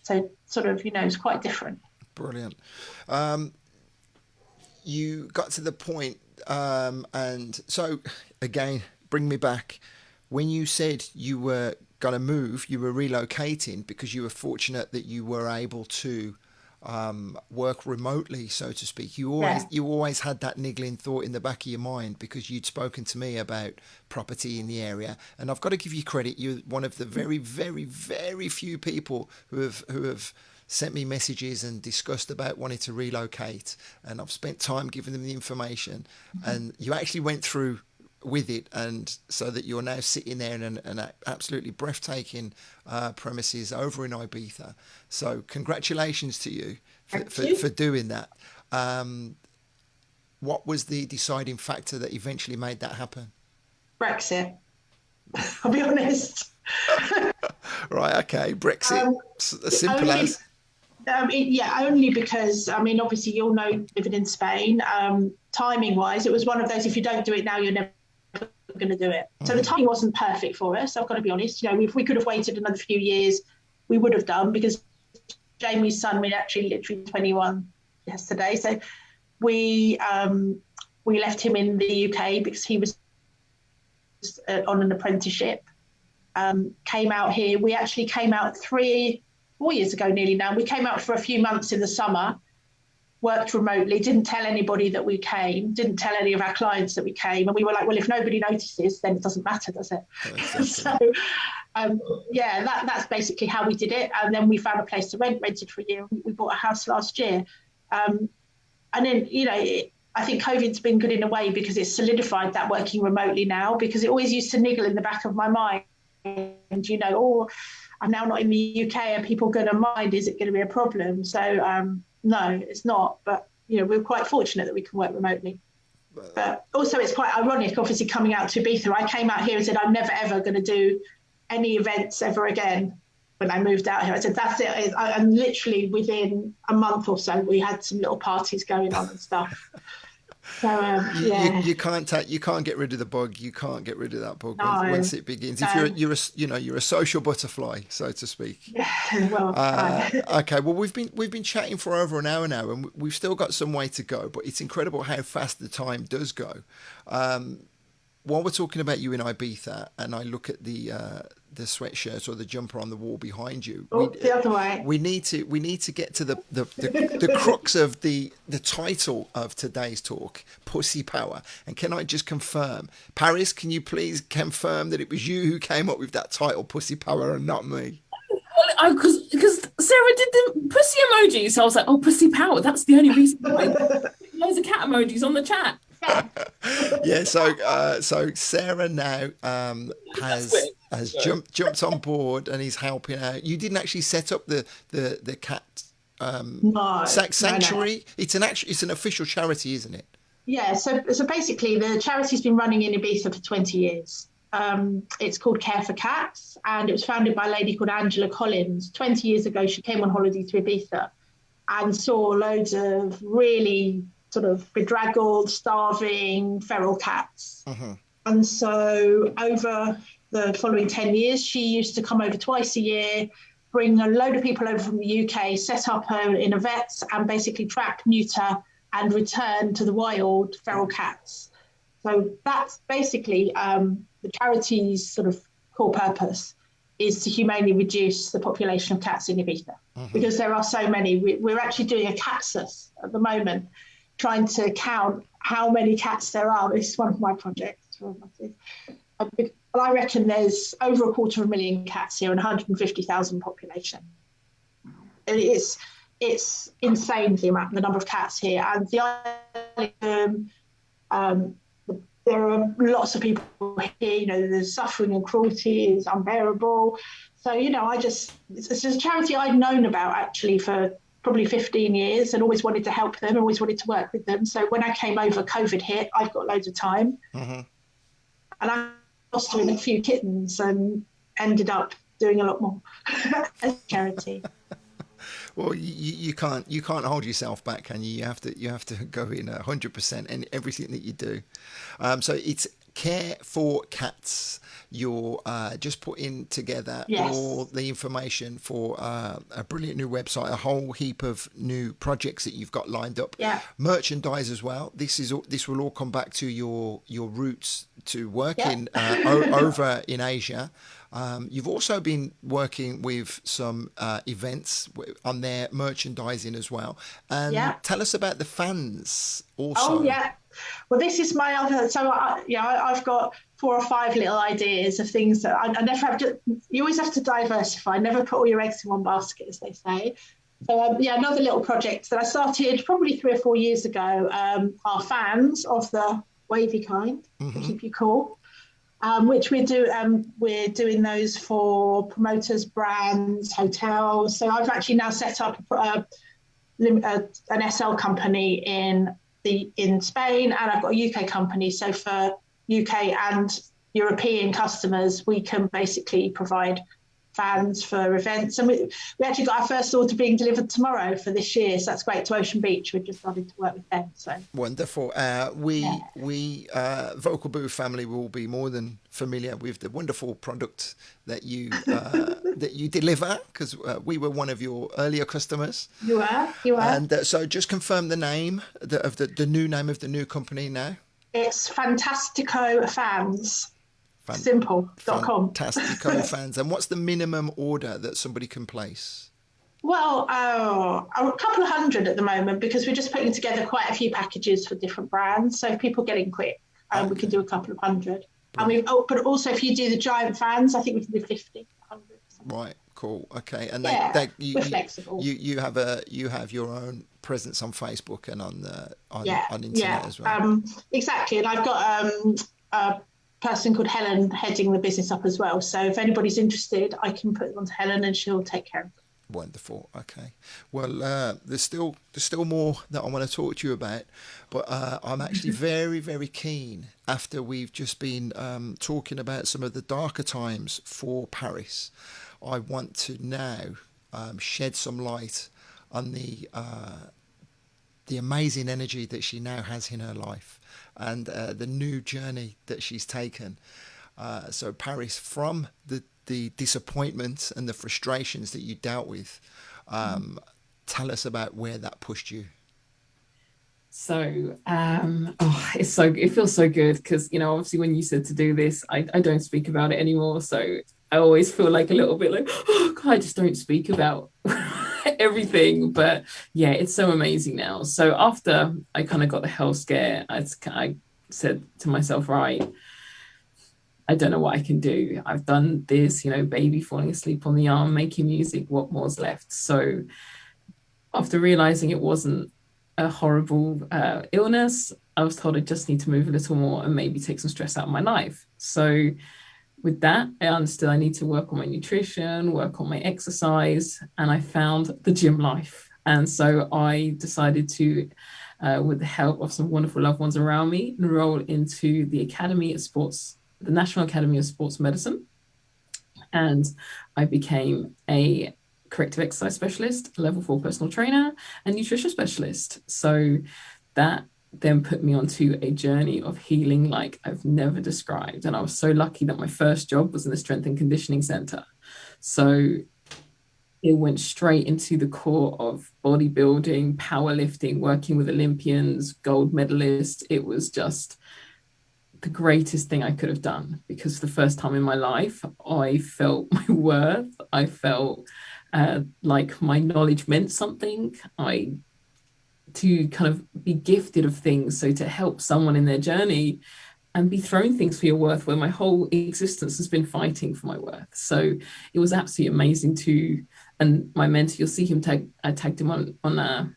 Speaker 2: So sort of, it's quite different.
Speaker 1: Brilliant. You got to the point, and so again, bring me back. When you said you were going to move, you were relocating because you were fortunate that you were able to work remotely, so to speak. You always had that niggling thought in the back of your mind because you'd spoken to me about property in the area, and I've got to give you credit. You're one of the very, very, very few people who have sent me messages and discussed about wanting to relocate, and I've spent time giving them the information, and you actually went through with it, and so that you're now sitting there in an absolutely breathtaking premises over in Ibiza. So congratulations to you for doing that. What was the deciding factor that eventually made that happen?
Speaker 2: Brexit. I'll be honest.
Speaker 1: Right, okay, Brexit. As simple as.
Speaker 2: Only because, obviously you'll know, living in Spain, timing-wise, it was one of those, if you don't do it now, you're never going to do it. So the timing wasn't perfect for us, I've got to be honest. If we could have waited another few years, we would have done, because Jamie's son, we're actually literally 21 yesterday. So we left him in the UK because he was on an apprenticeship. Came out here. We actually came out 4 years ago nearly now. We came out for a few months in the summer. worked remotely, didn't tell anybody that we came, didn't tell any of our clients that we came. And we were like, well, if nobody notices, then it doesn't matter, does it? Exactly. So, that's basically how we did it. And then we found a place to rented for a year. We bought a house last year. And then, I think COVID's been good in a way because it's solidified that working remotely now, because it always used to niggle in the back of my mind, I'm now not in the UK, are people going to mind? Is it going to be a problem? So, no, it's not. But, we're quite fortunate that we can work remotely. But also it's quite ironic, obviously, coming out to Ibiza. I came out here and said, I'm never, ever going to do any events ever again. When I moved out here, I said, that's it. And literally within a month or so, we had some little parties going on and stuff. So
Speaker 1: you can't get rid of the bug. You can't get rid of that bug once it begins.
Speaker 2: No.
Speaker 1: If you're a social butterfly, so to speak.
Speaker 2: Well,
Speaker 1: okay. Well, we've been chatting for over an hour now, and we've still got some way to go. But it's incredible how fast the time does go. While we're talking about you in Ibiza, and I look at the sweatshirt or the jumper on the wall behind you,
Speaker 2: the other way.
Speaker 1: We need to get to the crux of the title of today's talk, Pussy Power. And can I just confirm, Paris, can you please confirm that it was you who came up with that title, Pussy Power, and not me?
Speaker 3: Because Sarah did the pussy emoji, so I was like, oh, Pussy Power. That's the only reason why. Loads of cat emojis on the chat.
Speaker 1: Yeah, so Sarah now has jumped on board and is helping out. You didn't actually set up the cat sanctuary. No. It's an official charity, isn't it?
Speaker 2: Yeah. So basically, the charity's been running in Ibiza for 20 years. It's called Care for Cats, and it was founded by a lady called Angela Collins. 20 years ago, she came on holiday to Ibiza and saw loads of really sort of bedraggled, starving, feral cats. Uh-huh. And so over the following 10 years, she used to come over twice a year, bring a load of people over from the UK, set up in a vet and basically trap, neuter and return to the wild feral cats. So that's basically the charity's sort of core purpose, is to humanely reduce the population of cats in Ibiza. Uh-huh. Because there are so many. We're actually doing a cat census at the moment, trying to count how many cats there are. This is one of my projects. But I reckon there's over 250,000 cats here and 150,000 population. It's insane the number of cats here. And there are lots of people here, the suffering and cruelty is unbearable. So, it's a charity I'd known about actually for probably 15 years and always wanted to help them, always wanted to work with them. So when I came over, COVID hit, I've got loads of time. Mm-hmm. And I was doing a few kittens and ended up doing a lot more as a charity.
Speaker 1: Well, you can't hold yourself back, can you? You have to go in 100% in everything that you do. So it's Care for Cats. You're just putting together all the information for a brilliant new website, a whole heap of new projects that you've got lined up. Yeah. Merchandise as well. This will all come back to your roots to working over in Asia. You've also been working with some events on their merchandising as well. And tell us about the fans also.
Speaker 2: Oh, yeah. Well, this is my other. So, I've got 4 or 5 little ideas of things that I never have to. You always have to diversify. Never put all your eggs in one basket, as they say. So, another little project that I started probably 3 or 4 years ago are fans of the wavy kind, to keep you cool. Which we're doing those for promoters, brands, hotels. So I've actually now set up an SL company in Spain, and I've got a UK company. So for UK and European customers, we can basically provide fans for events. And we actually got our first order being delivered tomorrow for this year. So that's great, to Ocean Beach. We've just started to work with them. So
Speaker 1: wonderful. We Vocal Booth family will be more than familiar with the wonderful product that you that you deliver, because we were one of your earlier customers.
Speaker 2: You are.
Speaker 1: And so just confirm the name of the new name of the new company now.
Speaker 2: It's Fantastico Fans. Simple.com.
Speaker 1: Fantastico Fans. And what's the minimum order that somebody can place?
Speaker 2: Well, a couple of hundred at the moment because we're just putting together quite a few packages for different brands. So if people get in quick, we can do a couple of hundred.
Speaker 1: Brilliant.
Speaker 2: And but also if you do the giant fans, I think we can do 50, 100.
Speaker 1: Right, cool, okay. And
Speaker 2: Yeah,
Speaker 1: you,
Speaker 2: we're
Speaker 1: you
Speaker 2: flexible.
Speaker 1: you have your own presence on Facebook and on internet
Speaker 2: Yeah,
Speaker 1: as well.
Speaker 2: exactly. And I've got a person called Helen heading the business up as well. So if anybody's interested, I can put them on to Helen and she'll take care of them.
Speaker 1: Wonderful. Okay. Well, there's still more that I want to talk to you about, but I'm actually very, very keen after we've just been talking about some of the darker times for Paris. I want to now shed some light on the amazing energy that she now has in her life and the new journey that she's taken. So Paris, from the disappointments and the frustrations that you dealt with, tell us about where that pushed you.
Speaker 3: So, it feels so good because, obviously when you said to do this, I don't speak about it anymore. So I always feel like a little bit like, oh God, I just don't speak about everything. But yeah, it's so amazing now. So after I kind of got the health scare, I said to myself, right, I don't know what I can do. I've done this, baby falling asleep on the arm, making music, what more's left? So after realizing it wasn't a horrible illness, I was told I just need to move a little more and maybe take some stress out of my life. So with that, I understood I need to work on my nutrition, work on my exercise, and I found the gym life. And so I decided to, with the help of some wonderful loved ones around me, enroll into the National Academy of Sports Medicine. And I became a corrective exercise specialist, level 4 personal trainer, and nutrition specialist. So that then put me onto a journey of healing like I've never described. And I was so lucky that my first job was in the strength and conditioning center. So it went straight into the core of bodybuilding, powerlifting, working with Olympians, gold medalists. It was just the greatest thing I could have done because for the first time in my life, I felt my worth. I felt like my knowledge meant something. To kind of be gifted of things, so to help someone in their journey and be thrown things for your worth where my whole existence has been fighting for my worth. So it was absolutely amazing and my mentor, you'll see him I tagged him on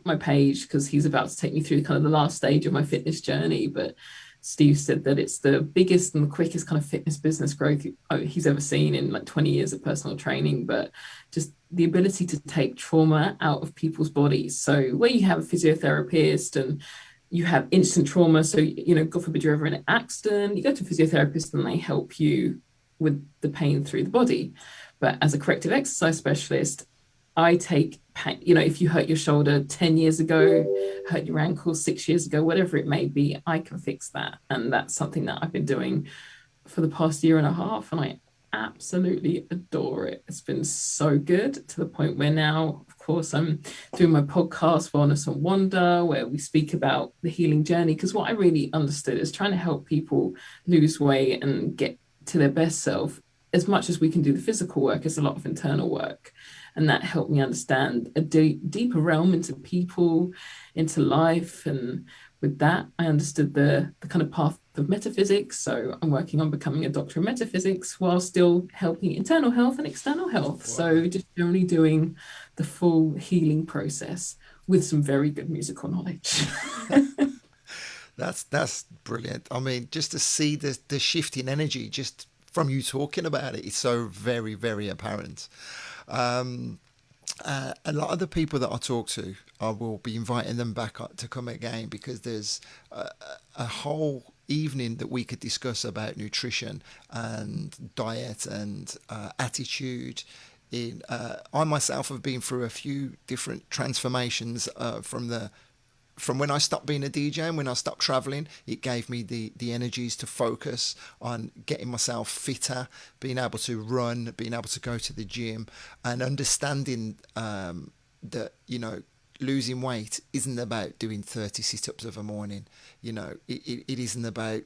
Speaker 3: my page because he's about to take me through kind of the last stage of my fitness journey. But Steve said that it's the biggest and the quickest kind of fitness business growth he's ever seen in like 20 years of personal training, but just the ability to take trauma out of people's bodies. So where you have a physiotherapist and you have instant trauma, so, God forbid you're ever in an accident, you go to a physiotherapist and they help you with the pain through the body. But as a corrective exercise specialist, I take pain, if you hurt your shoulder 10 years ago, hurt your ankle 6 years ago, whatever it may be, I can fix that. And that's something that I've been doing for the past year and a half. And I absolutely adore it. It's been so good to the point where now, of course, I'm doing my podcast, Wellness and Wonder, where we speak about the healing journey. Because what I really understood is trying to help people lose weight and get to their best self. As much as we can do the physical work, it's a lot of internal work. And that helped me understand a deeper realm into people, into life. And with that, I understood the kind of path of metaphysics. So I'm working on becoming a doctor of metaphysics while still helping internal health and external health. Wow. So just generally doing the full healing process with some very good musical knowledge.
Speaker 1: That's brilliant. I mean, just to see the shift in energy just from you talking about it, it's so very, very apparent. A lot of the people that I talk to, I will be inviting them back to come again because there's a whole evening that we could discuss about nutrition and diet and attitude. I myself have been through a few different transformations from when I stopped being a DJ and when I stopped traveling. It gave me the energies to focus on getting myself fitter, being able to run, being able to go to the gym, and understanding that losing weight isn't about doing 30 sit-ups of a morning. You know, it isn't about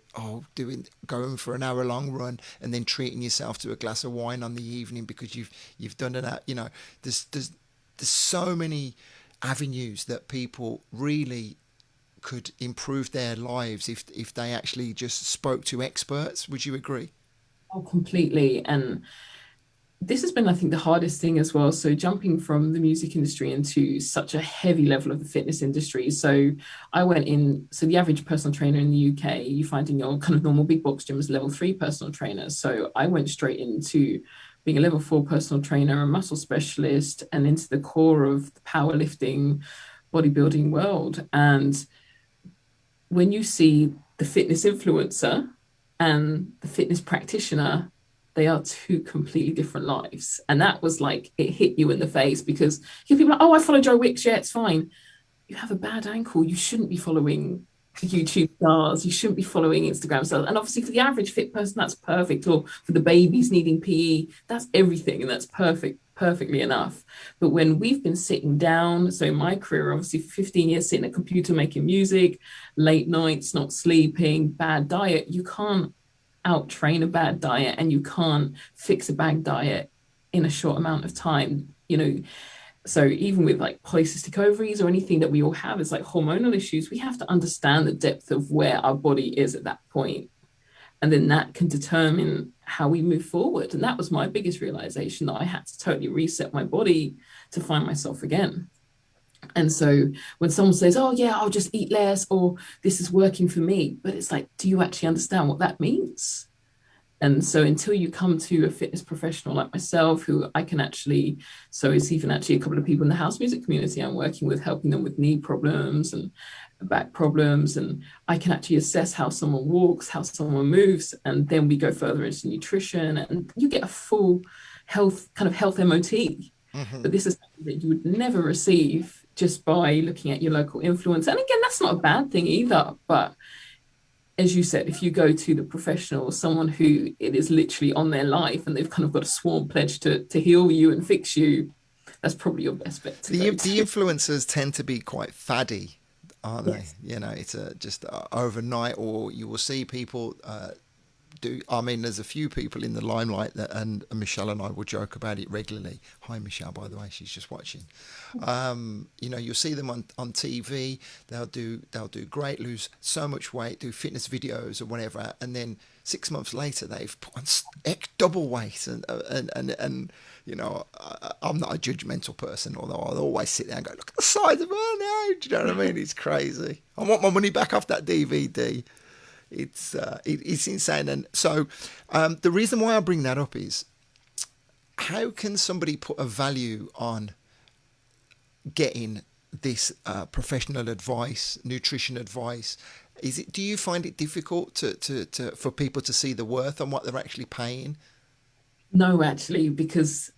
Speaker 1: going for an hour long run and then treating yourself to a glass of wine on the evening because you've done it. You know, there's so many avenues that people really could improve their lives if they actually just spoke to experts. Would you agree?
Speaker 3: Oh, completely. And this has been, I think, the hardest thing as well. So jumping from the music industry into such a heavy level of the fitness industry. So I went in, so the average personal trainer in the UK, you find in your kind of normal big box gym is level 3 personal trainer. So I went straight into being a level 4 personal trainer, a muscle specialist, and into the core of the powerlifting, bodybuilding world. And when you see the fitness influencer and the fitness practitioner, they are two completely different lives. And that was like, it hit you in the face because you people are like, oh, I follow Joe Wicks. Yeah, it's fine. You have a bad ankle. You shouldn't be following YouTube stars. You shouldn't be following Instagram stars. And obviously for the average fit person, that's perfect. Or for the babies needing PE, that's everything. And that's perfectly enough. But when we've been sitting down, so in my career, obviously for 15 years, sitting at a computer, making music, late nights, not sleeping, bad diet, you can't out train a bad diet and you can't fix a bad diet in a short amount of time, you know. So even with like polycystic ovaries or anything that we all have, it's like hormonal issues, we have to understand the depth of where our body is at that point, and then that can determine how we move forward. And that was my biggest realization, that I had to totally reset my body to find myself again. And so when someone says, oh yeah, I'll just eat less, or this is working for me, but it's like, do you actually understand what that means? And so until you come to a fitness professional like myself, who I can actually, so it's even actually a couple of people in the house music community I'm working with, helping them with knee problems and back problems. And I can actually assess how someone walks, how someone moves. And then we go further into nutrition and you get a full health MOT.
Speaker 1: Mm-hmm.
Speaker 3: But this is something that you would never receive just by looking at your local influencer. And again, that's not a bad thing either. But as you said, if you go to the professional, someone who it is literally on their life and they've kind of got a sworn pledge to heal you and fix you, that's probably your best bet to go to.
Speaker 1: The influencers tend to be quite faddy, aren't
Speaker 3: Yes.
Speaker 1: they? You know, it's just overnight, or you will see people do. I mean, there's a few people in the limelight that, and Michelle and I will joke about it regularly. Hi, Michelle, by the way, she's just watching. You know, you'll see them on TV. They'll do great, lose so much weight, do fitness videos or whatever, and then 6 months later they've put on double weight. And you know, I'm not a judgmental person, although I'll always sit there and go, look at the size of her now. Do you know what I mean? It's crazy. I want my money back off that DVD. It's insane. And so the reason why I bring that up is, how can somebody put a value on getting this professional advice, nutrition advice? Do you find it difficult to for people to see the worth on what they're actually paying?
Speaker 3: No, actually, because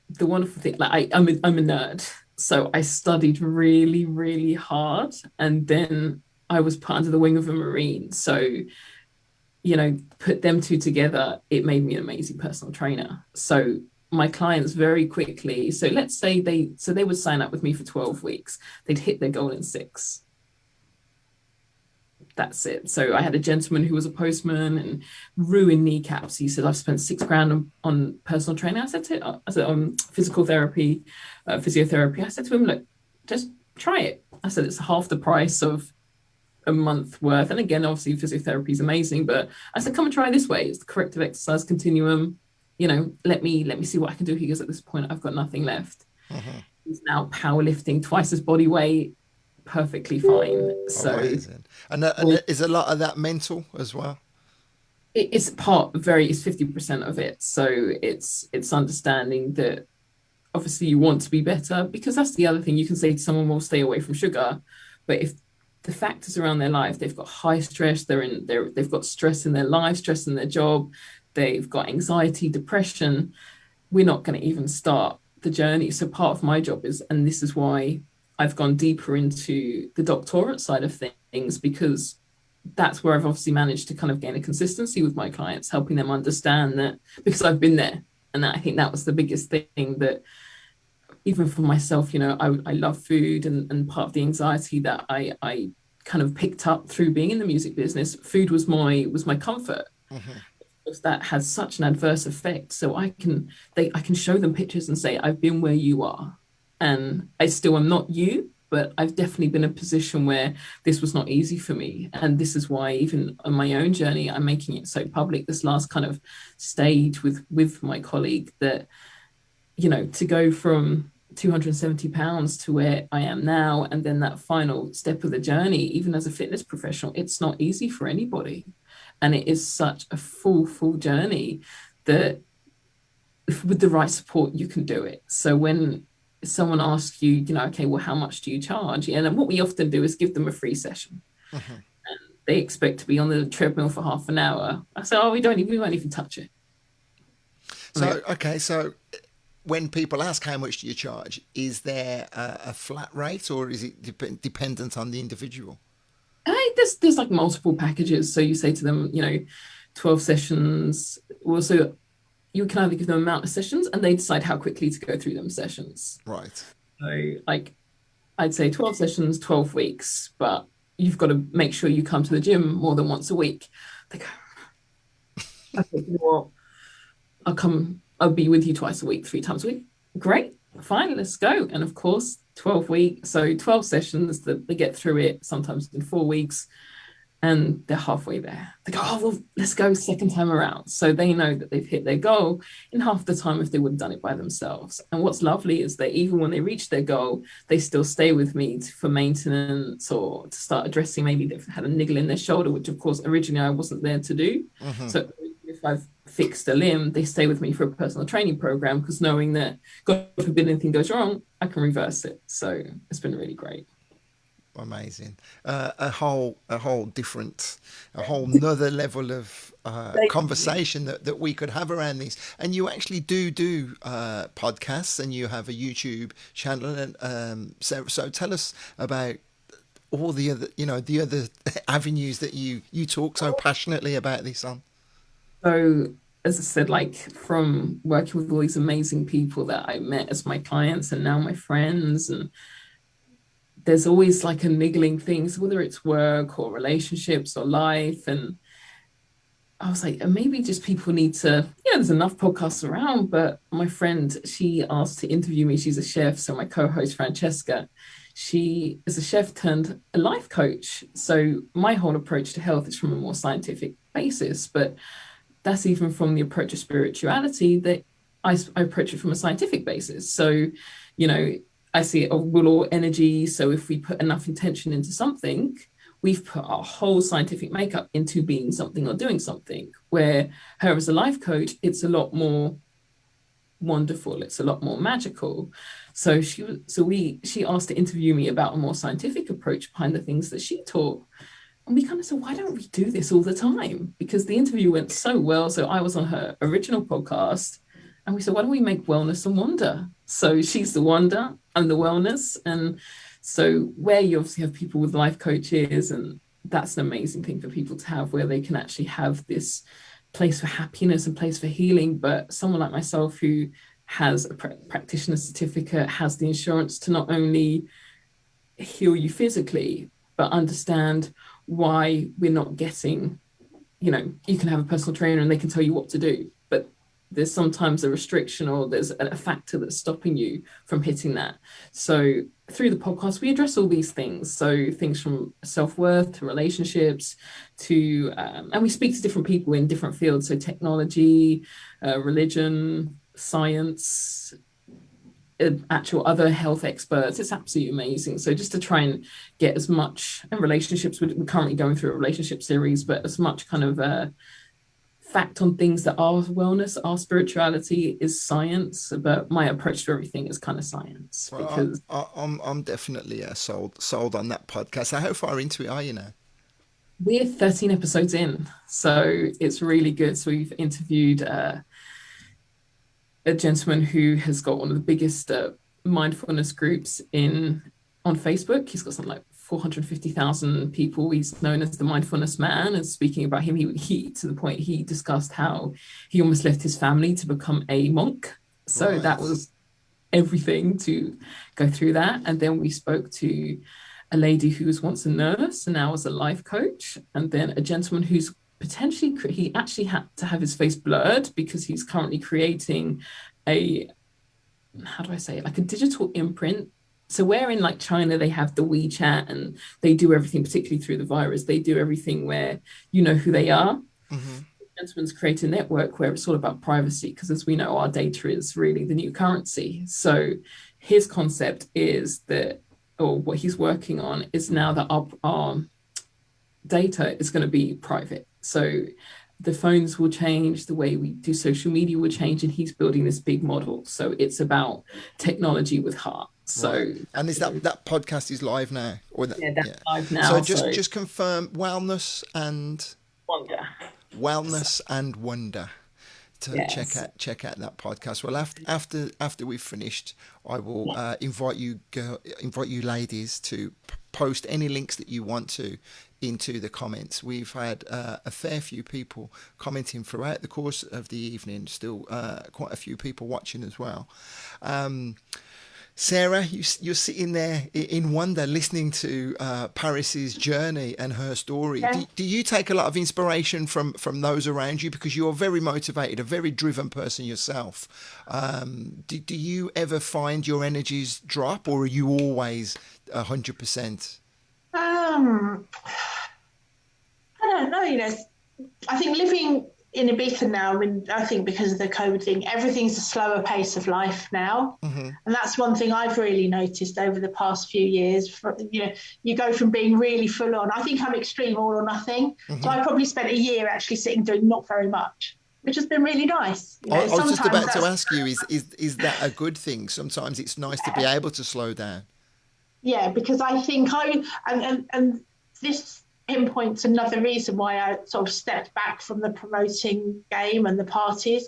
Speaker 3: the wonderful thing, like I'm a nerd, so I studied really, really hard, and then I was put under the wing of a Marine. So, you know, put them two together, it made me an amazing personal trainer. So my clients very quickly, so let's say they would sign up with me for 12 weeks. They'd hit their goal in 6. That's it. So I had a gentleman who was a postman and ruined kneecaps. He said, I've spent £6,000 on personal training. I said on physical therapy, physiotherapy. I said to him, look, just try it. I said, it's half the price of a month worth. And again, obviously physiotherapy is amazing, but I said, come and try this way. It's the corrective exercise continuum. You know, let me see what I can do. He goes, at this point, I've got nothing left.
Speaker 1: Mm-hmm.
Speaker 3: He's now powerlifting twice his body weight, perfectly fine. So,
Speaker 1: amazing. And is a lot of that mental as well?
Speaker 3: It's 50% of it. So it's understanding that obviously you want to be better, because that's the other thing. You can say to someone, well, stay away from sugar, but if the factors around their life, they've got high stress, they've got stress in their life, stress in their job, they've got anxiety, depression, we're not going to even start the journey. So part of my job is, and this is why I've gone deeper into the doctorate side of things, because that's where I've obviously managed to kind of gain a consistency with my clients, helping them understand that, because I've been there. And I think that was the biggest thing, that even for myself, I love food, and part of the anxiety that I kind of picked up through being in the music business, food was my comfort.
Speaker 1: Mm-hmm.
Speaker 3: Because that has such an adverse effect. So I can show them pictures and say, I've been where you are, and I still am not you, but I've definitely been in a position where this was not easy for me. And this is why even on my own journey, I'm making it so public, this last kind of stage with my colleague, that, to go from 270 pounds to where I am now, and then that final step of the journey, even as a fitness professional, it's not easy for anybody. And it is such a full journey that with the right support, you can do it. So when someone asks you, okay, well, how much do you charge? And what we often do is give them a free session.
Speaker 1: Mm-hmm.
Speaker 3: And they expect to be on the treadmill for half an hour. I say, oh, we won't even touch it.
Speaker 1: So, okay, so when people ask how much do you charge, is there a flat rate, or is it dependent on the individual?
Speaker 3: There's like multiple packages. So you say to them, 12 sessions. Also, you can either give them amount of sessions, and they decide how quickly to go through them sessions.
Speaker 1: Right.
Speaker 3: So like, I'd say 12 sessions, 12 weeks, but you've got to make sure you come to the gym more than once a week. They go, okay, you know what? I'll be with you twice a week, 3 times a week. Great, fine, let's go. And of course, 12 weeks, so 12 sessions that they get through it, sometimes in 4 weeks, and they're halfway there. They go, oh, well, let's go second time around. So they know that they've hit their goal in half the time if they would have done it by themselves. And what's lovely is that even when they reach their goal, they still stay with me for maintenance, or to start addressing, maybe they've had a niggle in their shoulder, which of course originally I wasn't there to do.
Speaker 1: Mm-hmm.
Speaker 3: So if I've fixed a limb, they stay with me for a personal training program, because knowing that, God forbid anything goes wrong, I can reverse it. So it's been really great.
Speaker 1: Amazing. A whole nother level of conversation that we could have around these. And you actually do podcasts, and you have a YouTube channel, and so tell us about all the other avenues that you talk so passionately about this on.
Speaker 3: So as I said, like, from working with all these amazing people that I met as my clients and now my friends, and there's always like a niggling things, whether it's work or relationships or life. And I was like, maybe just people need to, there's enough podcasts around. But my friend, she asked to interview me. She's a chef. So my co-host, Francesca, she is a chef turned a life coach. So my whole approach to health is from a more scientific basis, but that's even from the approach of spirituality, that I approach it from a scientific basis. So, I see it of will or energy. So if we put enough intention into something, we've put our whole scientific makeup into being something or doing something. Where her as a life coach, it's a lot more wonderful. It's a lot more magical. So she asked to interview me about a more scientific approach behind the things that she taught. And we kind of said, why don't we do this all the time? Because the interview went so well. So I was on her original podcast, and we said, why don't we make wellness and wonder? So she's the wonder, I'm the wellness. And so where you obviously have people with life coaches, and that's an amazing thing for people to have, where they can actually have this place for happiness and place for healing. But someone like myself, who has a practitioner certificate, has the insurance to not only heal you physically, but understand why we're not getting, you can have a personal trainer and they can tell you what to do, but there's sometimes a restriction, or there's a factor that's stopping you from hitting that. So through the podcast, we address all these things. So things from self-worth to relationships to, and we speak to different people in different fields. So technology, religion, science, actual other health experts. It's absolutely amazing. So just to try and get as much, and relationships, we're currently going through a relationship series, but as much kind of fact on things that are wellness, our spirituality is science, but my approach to everything is kind of science.
Speaker 1: Well,
Speaker 3: because
Speaker 1: I'm definitely sold on that podcast. So how far into it are you now?
Speaker 3: we're 13 episodes in, so it's really good. So we've interviewed a gentleman who has got one of the biggest mindfulness groups on Facebook. He's got something like 450,000 people. He's known as the Mindfulness Man. And speaking about him, he to the point, he discussed how he almost left his family to become a monk. So
Speaker 1: Right.
Speaker 3: that was everything to go through that. And then we spoke to a lady who was once a nurse and now is a life coach, and then a gentleman who's potentially, he actually had to have his face blurred because he's currently creating a, how do I say it, like a digital imprint. So where in like China they have the WeChat and they do everything, particularly through the virus, they do everything where you know who they are.
Speaker 1: Mm-hmm.
Speaker 3: Gentleman's create a network where it's all about privacy, because as we know, our data is really the new currency. So his concept is that, or what he's working on is now that our data is going to be private. So the phones will change, the way we do social media will change, and he's building this big model. So it's about technology with heart. So
Speaker 1: right. And is that podcast is live now, or that,
Speaker 3: yeah, that's live now.
Speaker 1: So just confirm wellness and
Speaker 3: wonder.
Speaker 1: Wellness and wonder. To
Speaker 3: Yes.
Speaker 1: check out that podcast. Well, after we've finished, I will invite you ladies to post any links that you want to into the comments. We've had a fair few people commenting throughout the course of the evening. Still, quite a few people watching as well. Sarah, you're sitting there in wonder, listening to Paris's journey and her story.
Speaker 2: Yeah.
Speaker 1: Do you take a lot of inspiration from those around you? Because you're very motivated, a very driven person yourself. Do you ever find your energies drop, or are you always 100%?
Speaker 2: I don't know. I think living in Ibiza now, I think because of the COVID thing, everything's a slower pace of life now.
Speaker 1: Mm-hmm.
Speaker 2: And that's one thing I've really noticed over the past few years. You go from being really full on. I think I'm extreme all or nothing.
Speaker 1: Mm-hmm.
Speaker 2: So I probably spent a year actually sitting doing not very much, which has been really nice.
Speaker 1: I was just about to ask you, is that a good thing? Sometimes it's nice to be able to slow down.
Speaker 2: Yeah, because I think and this pinpoints another reason why I sort of stepped back from the promoting game and the parties.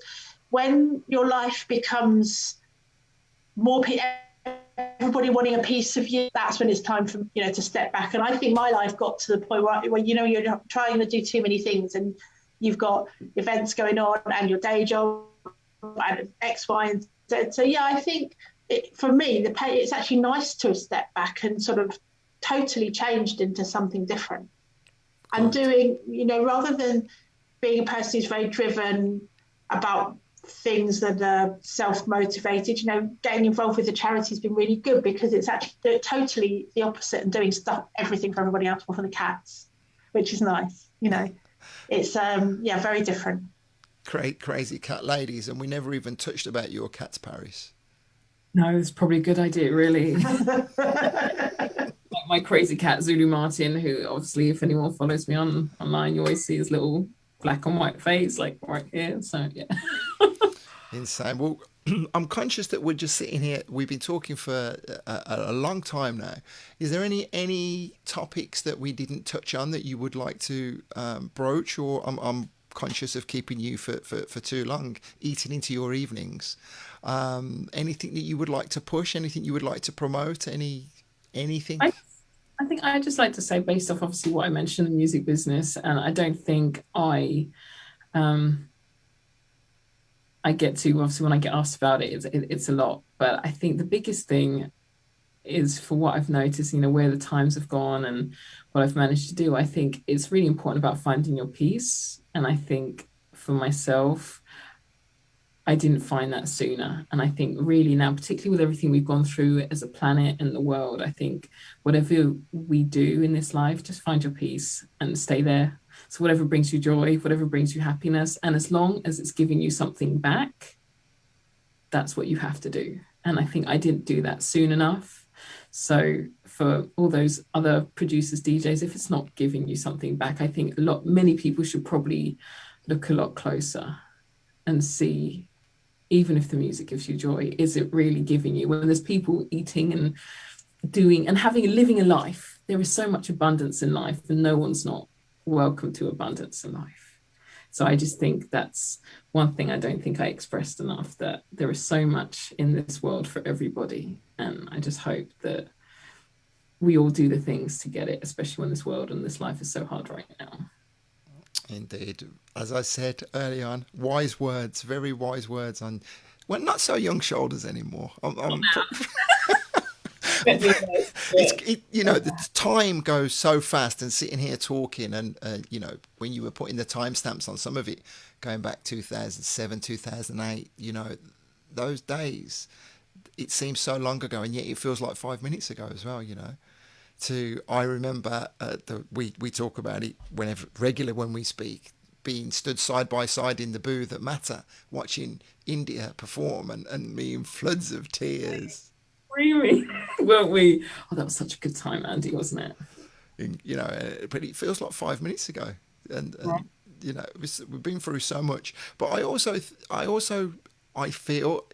Speaker 2: When your life becomes more everybody wanting a piece of you, that's when it's time for to step back. And I think my life got to the point where you're trying to do too many things, and you've got events going on and your day job and X, Y, and Z. So yeah, I think for me, it's actually nice to step back and sort of totally changed into something different. And doing, rather than being a person who's very driven about things that are self-motivated, getting involved with the charity has been really good, because it's actually totally the opposite and doing everything for everybody else, or for the cats, which is nice. It's, very different.
Speaker 1: Crazy cat ladies. And we never even touched about your cats, Paris.
Speaker 3: No, it's probably a good idea, really. My crazy cat Zulu Martin, who obviously, if anyone follows me online, you always see his little black and white face, like right here. So yeah.
Speaker 1: Insane. Well, I'm conscious that we're just sitting here. We've been talking for a long time now. Is there any topics that we didn't touch on that you would like to broach? Or I'm conscious of keeping you for too long, eating into your evenings. Anything that you would like to push? Anything you would like to promote? Anything?
Speaker 3: I think I'd just like to say, based off obviously what I mentioned, the music business, and I don't think I get to, obviously when I get asked about it, it's a lot. But I think the biggest thing is, for what I've noticed, where the times have gone and what I've managed to do, I think it's really important about finding your peace. And I think for myself, I didn't find that sooner. And I think really now, particularly with everything we've gone through as a planet and the world, I think whatever we do in this life, just find your peace and stay there. So whatever brings you joy, whatever brings you happiness, and as long as it's giving you something back, that's what you have to do. And I think I didn't do that soon enough. So for all those other producers, DJs, if it's not giving you something back, I think many people should probably look a lot closer and see, even if the music gives you joy, is it really giving you? When there's people eating and doing and living a life, there is so much abundance in life, and no one's not welcome to abundance in life. So I just think that's one thing I don't think I expressed enough, that there is so much in this world for everybody. And I just hope that we all do the things to get it, especially when this world and this life is so hard right now. Indeed.
Speaker 1: As I said early on, wise words, very wise words. And Well, not so young shoulders anymore.
Speaker 3: Let me know. Yeah.
Speaker 1: The time goes so fast, and sitting here talking, and when you were putting the timestamps on some of it, going back 2007, 2008, those days, it seems so long ago, and yet it feels like 5 minutes ago as well. I remember we talk about it regular when we speak, being stood side by side in the booth at Mata, watching India perform, and me in floods of tears.
Speaker 3: Really, weren't we? Oh, that was such a good time, Andy, wasn't it?
Speaker 1: But it feels like 5 minutes ago, and
Speaker 3: Right.
Speaker 1: we've been through so much. But I feel,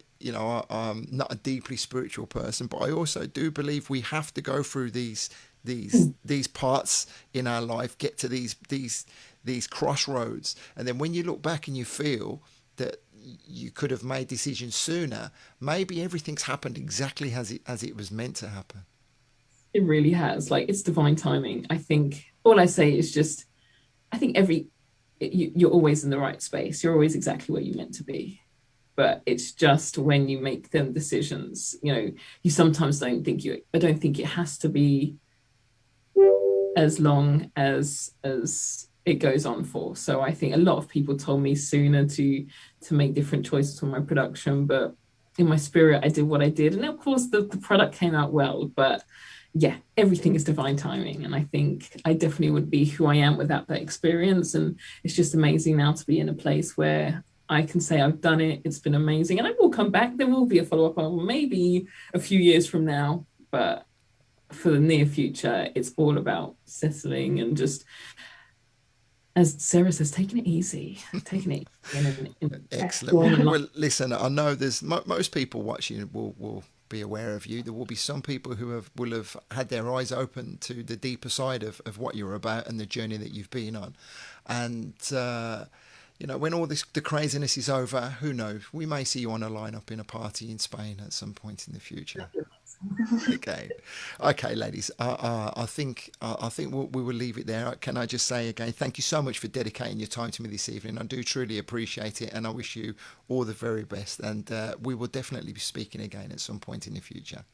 Speaker 1: I'm not a deeply spiritual person, but I also do believe we have to go through these parts in our life, get to these crossroads, and then when you look back and you feel that you could have made decisions sooner, maybe everything's happened exactly as it was meant to happen.
Speaker 3: It really has. Like, it's divine timing. I think all I say is just, I think you're always in the right space. You're always exactly where you're meant to be. But it's just when you make them decisions, you sometimes I don't think it has to be as long as it goes on for. So I think a lot of people told me sooner to make different choices for my production, but in my spirit, I did what I did. And of course, the product came out well, but yeah, everything is divine timing. And I think I definitely would be who I am without that experience. And it's just amazing now to be in a place where I can say I've done it. It's been amazing. And I will come back. There will be a follow-up album, maybe a few years from now. But for the near future, it's all about settling and just, as Sarah says, taking it easy.
Speaker 1: Excellent. Well, listen, I know there's most people watching will be aware of you. There will be some people who will have had their eyes open to the deeper side of what you're about and the journey that you've been on. And when all the craziness is over, who knows? We may see you on a lineup in a party in Spain at some point in the future. Okay, ladies. I think we will leave it there. Can I just say again, thank you so much for dedicating your time to me this evening. I do truly appreciate it, and I wish you all the very best. And we will definitely be speaking again at some point in the future.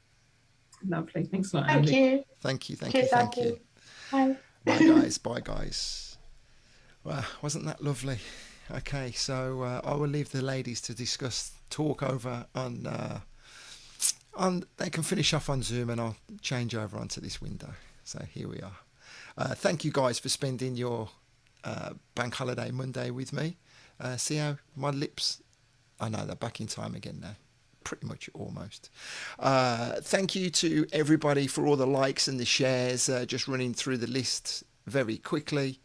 Speaker 3: Lovely. Thanks a lot,
Speaker 2: Thank
Speaker 3: Andy.
Speaker 2: you.
Speaker 1: Thank you.
Speaker 2: Cheers,
Speaker 1: Thank
Speaker 2: Andy.
Speaker 1: you.
Speaker 2: Bye.
Speaker 1: Bye, guys. Well, wasn't that lovely? Okay, so I will leave the ladies to talk over on. They can finish off on Zoom, and I'll change over onto this window. So here we are. Thank you guys for spending your bank holiday Monday with me. See how my lips... I know they're back in time again now. Pretty much almost. Thank you to everybody for all the likes and the shares. Just running through the list very quickly.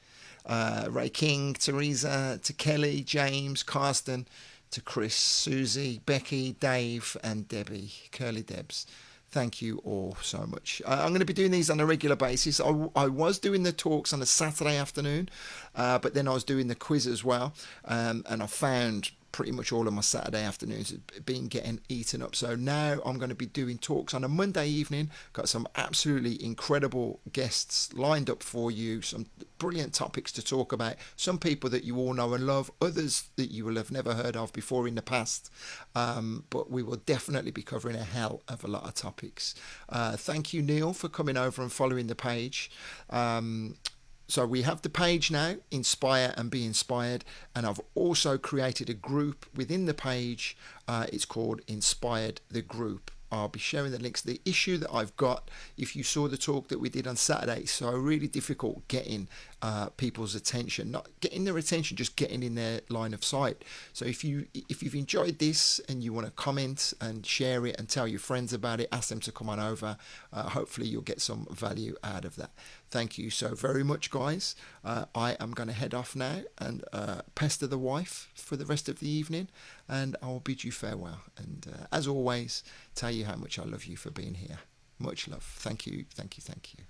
Speaker 1: Ray King, Teresa, to Kelly, James, Karsten, to Chris, Susie, Becky, Dave, and Debbie, Curly Debs. Thank you all so much. I'm going to be doing these on a regular basis. I was doing the talks on a Saturday afternoon, but then I was doing the quiz as well, and I found pretty much all of my Saturday afternoons have been getting eaten up. So now I'm going to be doing talks on a Monday evening. Got some absolutely incredible guests lined up for you, some brilliant topics to talk about, some people that you all know and love, others that you will have never heard of before in the past, but we will definitely be covering a hell of a lot of topics. Thank you, Neil, for coming over and following the page. So we have the page now, Inspire and Be Inspired, and I've also created a group within the page. It's called Inspired the Group. I'll be sharing the links. The issue that I've got, if you saw the talk that we did on Saturday, it's so really difficult getting people's attention, not getting their attention, just getting in their line of sight. So if you've enjoyed this and you want to comment and share it and tell your friends about it, ask them to come on over. Hopefully you'll get some value out of that. Thank you so very much, guys. I am going to head off now and pester the wife for the rest of the evening, and I will bid you farewell. And as always, tell you how much I love you for being here. Much love. Thank you, thank you, thank you.